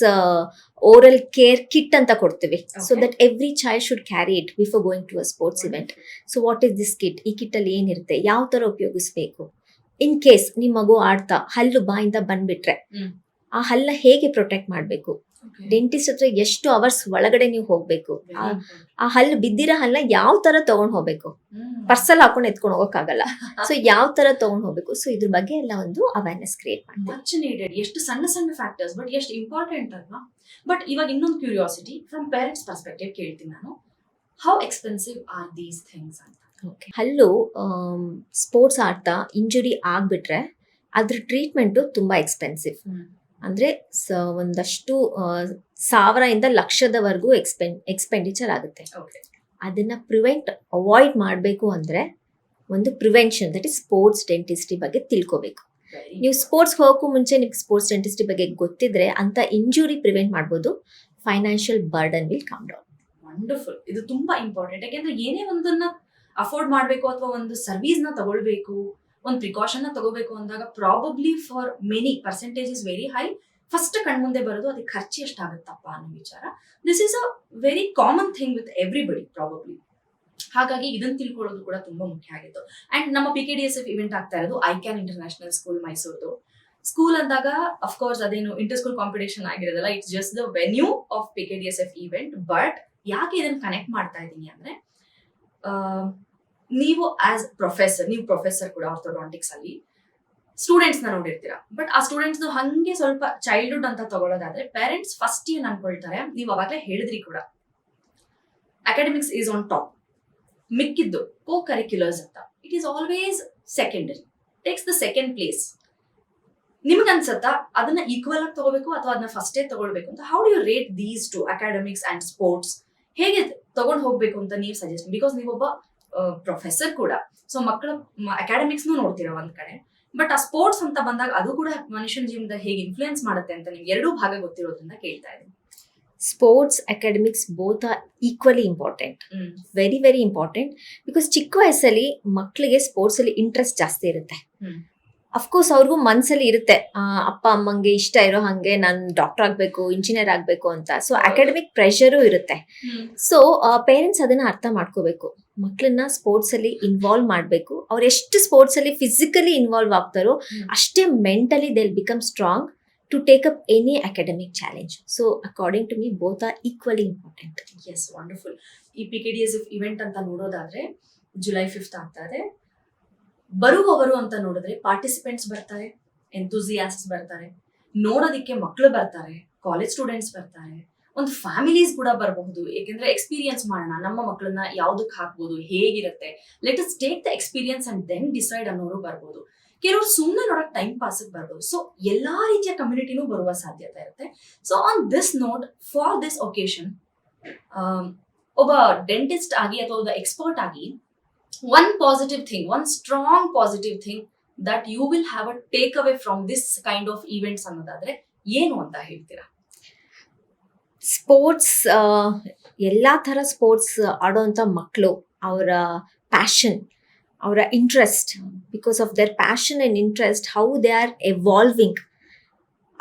ಓರಲ್ ಕೇರ್ ಕಿಟ್ ಅಂತ ಕೊಡ್ತೀವಿ. So Okay. That every child should carry it before going to a sports event. So what is this kit, ಈ ಕಿಟ್ ಅಲ್ಲಿ ಏನಿರುತ್ತೆ, ಯಾವ ತರ ಉಪಯೋಗಿಸ್ಬೇಕು. ಇನ್ ಕೇಸ್ ನಿಮ್ ಮಗು ಆಡ್ತಾ ಹಲ್ಲು ಬಾಯಿಂದ ಬಂದ್ಬಿಟ್ರೆ ಹ್ಮ್. ಆ ಹಲ್ಲ ಹೇಗೆ ಪ್ರೊಟೆಕ್ಟ್ ಮಾಡ್ಬೇಕು, Okay. ಡೆಂಟಿಸ್ಟ್ ಹತ್ರ ಎಷ್ಟು ಅವರ್ಸ್ ಒಳಗಡೆ ನೀವು ಹೋಗ್ಬೇಕು, Very ಆ- important. ಆ ಹಲ್ಲು ಬಿದ್ದಿರೋ ಹಲ್ಲ ಯಾವ ತರ ತಗೊಂಡ್ ಹೋಗ್ಬೇಕು. ಹ್ಮ್. ಪರ್ಸಲ್ ಹಾಕೊಂಡು ಎತ್ಕೊಂಡು ಹೋಗಕ್ಕಾಗಲ್ಲ. ಸೊ ಯಾವ ತರ ತಗೊಂಡ್ ಹೋಗ್ಬೇಕು. ಸೊ ಇದ್ರ ಬಗ್ಗೆ ಎಲ್ಲ ಒಂದು ಅವೇರ್ನೆಸ್ ಕ್ರಿಯೇಟ್ ಮಾಡ್ತೀವಿ. Much needed. ಎಷ್ಟು ಸಣ್ಣ ಸಣ್ಣ ಫ್ಯಾಕ್ಟರ್ಸ್ ಬಟ್ ಎಷ್ಟು ಇಂಪಾರ್ಟೆಂಟ್ ಅಲ್ವಾ. ಬಟ್ ಇವಾಗ ಇನ್ನೊಂದು ಕ್ಯೂರಿಯಾಸಿಟಿ ಫ್ರಮ್ ಪೇರೆಂಟ್ಸ್ ಪರ್ಸ್ಪೆಕ್ಟಿವ್ ಕೇಳ್ತೀನಿ ನಾನು, how expensive are these things ಅಂತ. ಹಲ್ಲು ಸ್ಪೋರ್ಟ್ಸ್ ಆಡ್ತಾ ಇಂಜುರಿ ಆಗ್ಬಿಟ್ರೆ ಅದ್ರ ಟ್ರೀಟ್ಮೆಂಟ್ ತುಂಬಾ ಎಕ್ಸ್ಪೆನ್ಸಿವ್. ಅಂದ್ರೆ ಒಂದಷ್ಟು 1000 ಲಕ್ಷದವರೆಗೂ ಎಕ್ಸ್ಪೆಂಡಿಚರ್ ಆಗುತ್ತೆ. ಓಕೆ. ಅದನ್ನ ಅವಾಯ್ಡ್ ಮಾಡಬೇಕು ಅಂದ್ರೆ ಒಂದು prevention, that is sports dentistry ಬಗ್ಗೆ ತಿಳ್ಕೋಬೇಕು. ನೀವು ಸ್ಪೋರ್ಟ್ಸ್ ಹೋಗೋಕ್ಕೂ ಮುಂಚೆ ನಿಮ್ಗೆ ಸ್ಪೋರ್ಟ್ಸ್ ಡೆಂಟಿಸ್ಟ್ರಿ ಬಗ್ಗೆ ಗೊತ್ತಿದ್ರೆ ಅಂತ ಇಂಜುರಿ ಪ್ರಿವೆಂಟ್ ಮಾಡ್ಬೋದು. Financial burden will come down. Wonderful. ಇದು ತುಂಬಾ ಇಂಪಾರ್ಟೆಂಟ್. ಯಾಕೆಂದ್ರೆ ಏನೇ ಒಂದನ್ನ ಅಫೋರ್ಡ್ ಮಾಡಬೇಕು ಅಥವಾ ಒಂದು ಸರ್ವಿಸ್ ನ ತಗೊಳ್ಬೇಕು, ಒಂದು ಪ್ರಿಕಾಷನ್ ನ ತಗೋಬೇಕು ಅಂದಾಗ probably for many percentage is very high. First ಕಣ್ಮುಂದೆ ಬರೋದು ಅದಕ್ಕೆ ಖರ್ಚು ಎಷ್ಟಾಗುತ್ತಪ್ಪ ಅನ್ನೋ ವಿಚಾರ. This is a very common thing with everybody probably. ಹಾಗಾಗಿ ಇದನ್ನ ತಿಳ್ಕೊಳ್ಳೋದು ಕೂಡ ತುಂಬಾ ಮುಖ್ಯ ಆಗಿತ್ತು. ಅಂಡ್ ನಮ್ಮ PKDSF ಇವೆಂಟ್ ಆಗ್ತಾ ಇರೋದು ಐಕ್ಯಾನ್ ಇಂಟರ್ನ್ಯಾಷನಲ್ ಸ್ಕೂಲ್ ಮೈಸೂರ್ದು. ಸ್ಕೂಲ್ ಅಂದಾಗ ಅಫ್ಕೋರ್ಸ್ ಅದೇನು ಇಂಟರ್ ಸ್ಕೂಲ್ ಕಾಂಪಿಟೇಷನ್ ಆಗಿರೋದಲ್ಲ, it's just the venue of PKDSF event. But ಯಾಕೆ ಇದನ್ನ ಕನೆಕ್ಟ್ ಮಾಡ್ತಾ ಇದ್ದೀನಿ ಅಂದ್ರೆ, ನೀವು ಆಸ್ ಪ್ರೊಫೆಸರ್, ನೀವು ಪ್ರೊಫೆಸರ್ ಕೂಡ ಆರ್ಥೋಡಾಂಟಿಕ್ಸ್ ಅಲ್ಲಿ ಸ್ಟೂಡೆಂಟ್ಸ್ ನ ನೋಡಿರ್ತೀರಾ. ಬಟ್ ಆ ಸ್ಟೂಡೆಂಟ್ಸ್ ಹಂಗೆ ಸ್ವಲ್ಪ ಚೈಲ್ಡ್ಹುಡ್ ಅಂತ ತಗೊಳ್ಳೋದಾದ್ರೆ ಪೇರೆಂಟ್ಸ್ ಫಸ್ಟ್ ಏನ್ ಅನ್ಕೊಳ್ತಾರೆ, ನೀವು ಅವಾಗಲೇ ಹೇಳಿದ್ರಿ ಕೂಡ, ಅಕಾಡೆಮಿಕ್ಸ್ ಈಸ್ ಆನ್ ಟಾಪ್, ಮಿಕ್ಕಿದ್ದು ಕೋ ಕರಿಕ್ಯುಲರ್ಸ್ ಅಂತ it is always secondary, takes the second place. ನಿಮ್ಗೆ ಅನ್ಸತ್ತಾ ಅದನ್ನ ಈಕ್ವಲ್ ಆಗಿ ತಗೋಬೇಕು ಅಥವಾ ಅದನ್ನ ಫಸ್ಟೇ ತಗೊಳ್ಬೇಕು ಅಂತ? How do you rate these two academics and sports? ಹೇಗೆ ತಗೊಂಡ್ ಹೋಗ್ಬೇಕು ಅಂತ ನೀವು ಸಜೆಸ್ಟ್? ಬಿಕಾಸ್ ನೀವೊಬ್ಬ ಪ್ರೊಫೆಸರ್ ಕೂಡ, ಸೊ ಮಕ್ಕಳ ಅಕಾಡೆಮಿಕ್ಸ್ ನೋಡ್ತೀರಾ ಒಂದ್ ಕಡೆ, ಬಟ್ ಆ ಸ್ಪೋರ್ಟ್ಸ್ ಅಂತ ಬಂದಾಗ ಅದು ಕೂಡ ಮನುಷ್ಯನ ಜೀವನದ ಹೇಗೆ ಇನ್ಫ್ಲೂಯೆನ್ಸ್ ಮಾಡುತ್ತೆ ಅಂತ ನಿಮ್ಗೆ ಎರಡೂ ಭಾಗ ಗೊತ್ತಿರೋದ್ರಿಂದ ಕೇಳ್ತಾ ಇದ್ದೀನಿ. Sports academics both are equally important, very very important. Because ಚಿಕ್ಕ ವಯಸ್ಸಲ್ಲಿ ಮಕ್ಕಳಿಗೆ ಸ್ಪೋರ್ಟ್ಸ್ ಅಲ್ಲಿ ಇಂಟ್ರೆಸ್ಟ್ ಜಾಸ್ತಿ ಇರುತ್ತೆ. ಅಫ್ಕೋರ್ಸ್ ಅವ್ರಿಗೂ ಮನ್ಸಲ್ಲಿ ಇರುತ್ತೆ, ಅಪ್ಪ ಅಮ್ಮಂಗೆ ಇಷ್ಟ ಇರೋ ಹಂಗೆ ನಾನು ಡಾಕ್ಟರ್ ಆಗ್ಬೇಕು, ಇಂಜಿನಿಯರ್ ಆಗ್ಬೇಕು ಅಂತ. ಸೊ ಅಕಾಡೆಮಿಕ್ ಪ್ರೆಷರು ಇರುತ್ತೆ. ಸೊ ಪೇರೆಂಟ್ಸ್ ಅದನ್ನ ಅರ್ಥ ಮಾಡ್ಕೋಬೇಕು, ಮಕ್ಕಳನ್ನ ಸ್ಪೋರ್ಟ್ಸ್ ಅಲ್ಲಿ ಇನ್ವಾಲ್ವ್ ಮಾಡಬೇಕು. ಅವ್ರು ಎಷ್ಟು ಸ್ಪೋರ್ಟ್ಸ್ ಅಲ್ಲಿ ಫಿಸಿಕಲಿ ಇನ್ವಾಲ್ವ್ ಆಗ್ತಾರೋ ಅಷ್ಟೇ mentally they will become strong to take up any academic challenge. So according to me both are equally important. Yes, wonderful. ಈ PKDSF ಇವೆಂಟ್ ಅಂತ ನೋಡೋದಾದ್ರೆ July 5th ಆಗ್ತಾ ಇದೆ. ಬರುವವರು ಅಂತ ನೋಡಿದ್ರೆ ಪಾರ್ಟಿಸಿಪೆಂಟ್ಸ್ ಬರ್ತಾರೆ, ಎಂಥೂಸಿಯಾಸ್ಟ್ಸ್ ಬರ್ತಾರೆ, ನೋಡೋದಿಕ್ಕೆ ಮಕ್ಕಳು ಬರ್ತಾರೆ, ಕಾಲೇಜ್ ಸ್ಟೂಡೆಂಟ್ಸ್ ಬರ್ತಾರೆ, ಒಂದು ಫ್ಯಾಮಿಲೀಸ್ ಕೂಡ ಬರಬಹುದು. ಯಾಕೆಂದ್ರೆ ಎಕ್ಸ್ಪೀರಿಯನ್ಸ್ ಮಾಡೋಣ, ನಮ್ಮ ಮಕ್ಕಳನ್ನ ಯಾವ್ದಕ್ ಹಾಕ್ಬೋದು, ಹೇಗಿರುತ್ತೆ, let us take the experience and then decide ಅನ್ನೋರು ಬರ್ಬೋದು. ಕೆಲವರು ಸುಮ್ಮನೆ ನೋಡಕ್ ಟೈಮ್ ಪಾಸ್ ಬರ್ಬೋದು. ಸೊ ಎಲ್ಲಾ ರೀತಿಯ ಕಮ್ಯುನಿಟಿನೂ ಬರುವ ಸಾಧ್ಯತೆ ಇರುತ್ತೆ. So on this note, for this occasion, ಒಬ್ಬ ಡೆಂಟಿಸ್ಟ್ ಆಗಿ ಅಥವಾ ಒಬ್ಬ ಎಕ್ಸ್ಪರ್ಟ್ ಆಗಿ one positive thing, one strong positive thing that you will have a takeaway from this kind of events ಅನ್ನೋದಾದ್ರೆ ಏನು ಅಂತ ಹೇಳ್ತೀರಾ? ಸ್ಪೋರ್ಟ್ಸ್, ಎಲ್ಲಾ ತರ ಸ್ಪೋರ್ಟ್ಸ್ ಆಡೋಂಥ ಮಕ್ಕಳು ಅವರ ಪ್ಯಾಷನ್, ಅವರ interest, because of their passion and interest, how they are evolving,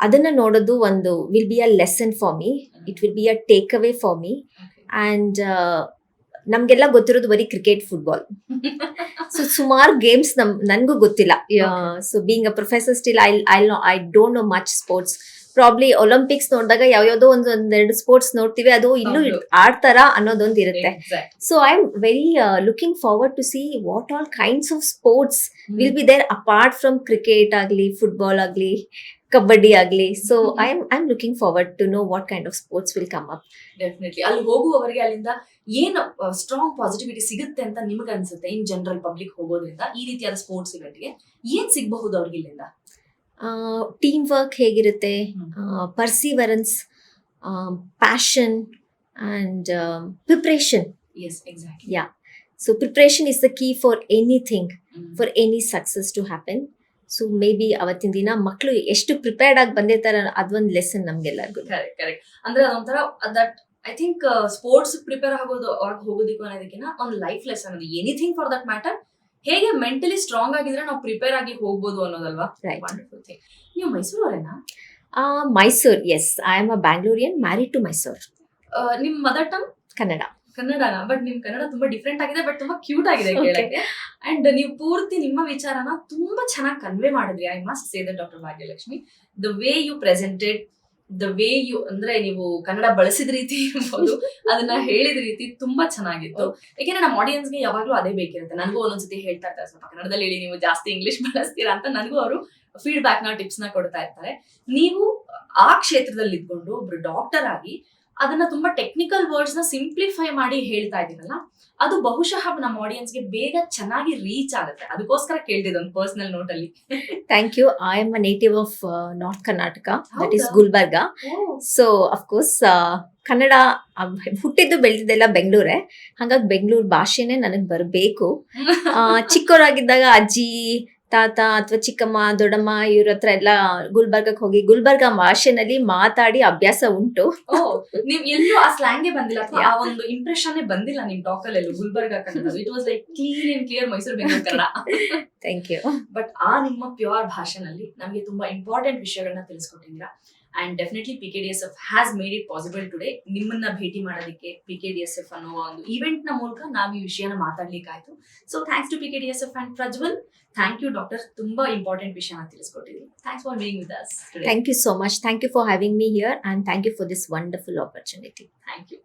ಅದನ್ನ ನೋಡೋದು ಒಂದು will be a lesson for me. It will be a take away for me. And ನಮ್ಗೆಲ್ಲ ಗೊತ್ತಿರೋದು ಬರೀ ಕ್ರಿಕೆಟ್, ಫುಟ್ಬಾಲ್. ಸೊ ಸುಮಾರು ಗೇಮ್ಸ್ ನನ್ಗೂ ಗೊತ್ತಿಲ್ಲ. So being a professor still I don't know much sports. Probably Olympics ನೋಡಿದಾಗ ಯಾವ್ಯಾವ್ದೋ ಒಂದೆರಡು sports ನೋಡ್ತೀವಿ, ಅದು ಇಲ್ಲೂ ಹೌದು. ಆಡ್ತಾರಾ ಅನ್ನೋದೊಂದು ಇರುತ್ತೆ. Exact. So I am very looking forward to see what all kinds of sports will be there apart from cricket ಆಗಲಿ, football ಆಗಲಿ, ಕಬಡ್ಡಿ ಆಗಲಿ. So I am looking forward to know what kind of sports will come up. Definitely ಅಲ್ಲಿ ಹೋಗುವವರಿಗೆ ಅಲ್ಲಿಂದ ಏನು strong positivity ಸಿಗುತ್ತೆ ಅಂತ ನಿಮ್ಗೆ ಅನ್ಸುತ್ತೆ? ಇನ್ ಜನರಲ್ ಪಬ್ಲಿಕ್ ಹೋಗೋದ್ರಿಂದ ಈ ರೀತಿಯಾದ ಸ್ಪೋರ್ಟ್ಸ್ ಇವೆಂಟ್ಗೆ ಏನ್ ಸಿಗಬಹುದು ಅವ್ರಿಗೆ ಇಲ್ಲಿಂದ? ಟೀಮ್ ವರ್ಕ್ ಹೇಗಿರುತ್ತೆ, perseverance, passion and preparation. Yes, exactly. Yeah. So preparation is the key for anything, for any success to happen. So may be ಅವತ್ತಿನ ದಿನ ಮಕ್ಕಳು ಎಷ್ಟು ಪ್ರಿಪೇರ್ಡ್ ಆಗಿ ಬಂದಿರ್ತಾರ ಅದೊಂದು ಲೆಸನ್ ನಮ್ಗೆಲ್ಲರಿಗೂ. Correct, correct. ಅಂದ್ರೆ ಅದೊಂಥರ that I think sports prepare ಹೋಗೋದಕ್ಕೂ ಅನ್ನೋದಕ್ಕಿಂತ ಒಂದು ಲೈಫ್ ಲೆಸನ್ ಅದು. ಎನಿಥಿಂಗ್ ಫಾರ್ ದಟ್ ಮ್ಯಾಟರ್, ಹೇಗೆ ಮೆಂಟಲಿ ಸ್ಟ್ರಾಂಗ್ ಆಗಿದ್ರೆ ನಾವು ಪ್ರಿಪೇರ್ ಆಗಿ ಹೋಗ್ಬೋದು ಅನ್ನೋದಲ್ವಾ? Right. Wonderful thing. ನೀವು ಮೈಸೂರವರೇನಾ? Mysore, yes, I am a Bangalorean married to Mysore. ನಿಮ್ ಮದರ್ ಟಂಗ್ ಕನ್ನಡ. ಕನ್ನಡನ? ಬಟ್ ನಿಮ್ ಕನ್ನಡ ತುಂಬಾ ಡಿಫ್ರೆಂಟ್ ಆಗಿದೆ, ಬಟ್ ತುಂಬಾ ಕ್ಯೂಟ್ ಆಗಿದೆ ಕೇಳಕ್ಕೆ. ಅಂಡ್ ನೀವು ಪೂರ್ತಿ ನಿಮ್ಮ ವಿಚಾರನ ತುಂಬಾ ಚೆನ್ನಾಗಿ ಕನ್ವೆ ಮಾಡಿದ್ರಿ. I must say that doctor Bhagyalakshmi, the way you presented, the way you ಅಂದ್ರೆ ನೀವು ಕನ್ನಡ ಬಳಸಿದ ರೀತಿ ಇರ್ಬೋದು, ಅದನ್ನ ಹೇಳಿದ ರೀತಿ ತುಂಬಾ ಚೆನ್ನಾಗಿತ್ತು. ಯಾಕೆಂದ್ರೆ ನಮ್ಮ ಆಡಿಯನ್ಸ್ಗೆ ಯಾವಾಗ್ಲೂ ಅದೇ ಬೇಕಿರುತ್ತೆ. ನನಗೂ ಒಂದೊಂದ್ಸತಿ ಹೇಳ್ತಾ ಇರ್ತಾರೆ, ಸ್ವಲ್ಪ ಕನ್ನಡದಲ್ಲಿ ಹೇಳಿ, ನೀವು ಜಾಸ್ತಿ ಇಂಗ್ಲಿಷ್ ಬಳಸ್ತೀರಾ ಅಂತ. ನನಗೂ ಅವರು ಫೀಡ್ಬ್ಯಾಕ್ ನ ಟಿಪ್ಸ್ ನ ಕೊಡ್ತಾ ಇರ್ತಾರೆ. ನೀವು ಆ ಕ್ಷೇತ್ರದಲ್ಲಿ ಇದ್ಕೊಂಡು ಒಬ್ರು ಡಾಕ್ಟರ್ ಆಗಿ ಅದನ್ನ ತುಂಬಾ ಟೆಕ್ನಿಕಲ್ ವರ್ಡ್ಸ್ ನ ಸಿಂಪ್ಲಿಫೈ ಮಾಡಿ ಹೇಳ್ತಾ ಇದೀರಲ್ಲ, ಅದು ಬಹುಶಃ ನಮ್ಮ ಆಡಿಯನ್ಸ್ಗೆ ಬೇಗ ಚೆನ್ನಾಗಿ ರೀಚ್ ಆಗುತ್ತೆ. ಅದಕ್ಕೋಸ್ಕರ ಕೇಳ್ತಿದ್ದೆ ಒಂದು ಪರ್ಸನಲ್ ನೋಟ್ ಅಲ್ಲಿ. Thank you. I am a native of north Karnataka, that is ಹೌದಾ? ಗುಲ್ಬರ್ಗ. ಸೊ ಅಫ್ಕೋರ್ಸ್ ಕನ್ನಡ ಹುಟ್ಟಿದ್ದು ಬೆಳೆದಿದ್ದೆಲ್ಲ ಬೆಂಗಳೂರೇ, ಹಾಗಾಗಿ ಬೆಂಗಳೂರು ಭಾಷೆನೇ ನನಗೆ ಬರಬೇಕು. ಚಿಕ್ಕವರಾಗಿದ್ದಾಗ ಅಜ್ಜಿ, ತಾತ ಅಥವಾ ಚಿಕ್ಕಮ್ಮ, ದೊಡ್ಡಮ್ಮ ಇವ್ರ ಹತ್ರ ಎಲ್ಲ ಗುಲ್ಬರ್ಗಕ್ಕೆ ಹೋಗಿ ಗುಲ್ಬರ್ಗ ಭಾಷೆನಲ್ಲಿ ಮಾತಾಡಿ ಅಭ್ಯಾಸ ಉಂಟು. ನೀವ್ ಎಲ್ಲೂ ಆ ಸ್ಲ್ಯಾಂಗ್ಗೆ ಬಂದಿಲ್ಲ, ಅಥವಾ ಆ ಒಂದು ಇಂಪ್ರೆಷನ್ ಬಂದಿಲ್ಲ ನಿಮ್ ಟಾಕ್ ಅಲ್ಲಿ ಎಲ್ಲೂ Gulbarga Kannada. It was like clean and clear Mysuru Bengaluru Kannada. Thank you. But ಆ ನಿಮ್ಮ ಪ್ಯೂರ್ ಭಾಷೆನಲ್ಲಿ ನಮಗೆ ತುಂಬಾ ಇಂಪಾರ್ಟೆಂಟ್ ವಿಷಯಗಳನ್ನ ತಿಳಿಸ್ಕೊಟ್ಟಿದ್ದೀರಾ. And definitely PKDSF has made it possible today. ನಿಮ್ಮನ್ನ ಭೇಟಿ ಮಾಡೋದಕ್ಕೆ PKDSF ಅನ್ನೋ ಒಂದು ಈವೆಂಟ್ ನ ಮೂಲಕ ನಾವು ಈ ವಿಷಯನ ಮಾತಾಡ್ಲಿಕ್ಕಾಯ್ತು. So thanks to PKDSF and Prajwal. Thank you doctor, ತುಂಬಾ ಇಂಪಾರ್ಟೆಂಟ್ ವಿಷಯನ ತಿಳಿಸ್ಕೊಟ್ಟಿದ್ದೀರಿ. Thanks for being with us today. Thank you so much. Thank you for having me here and thank you for this wonderful opportunity. Thank you.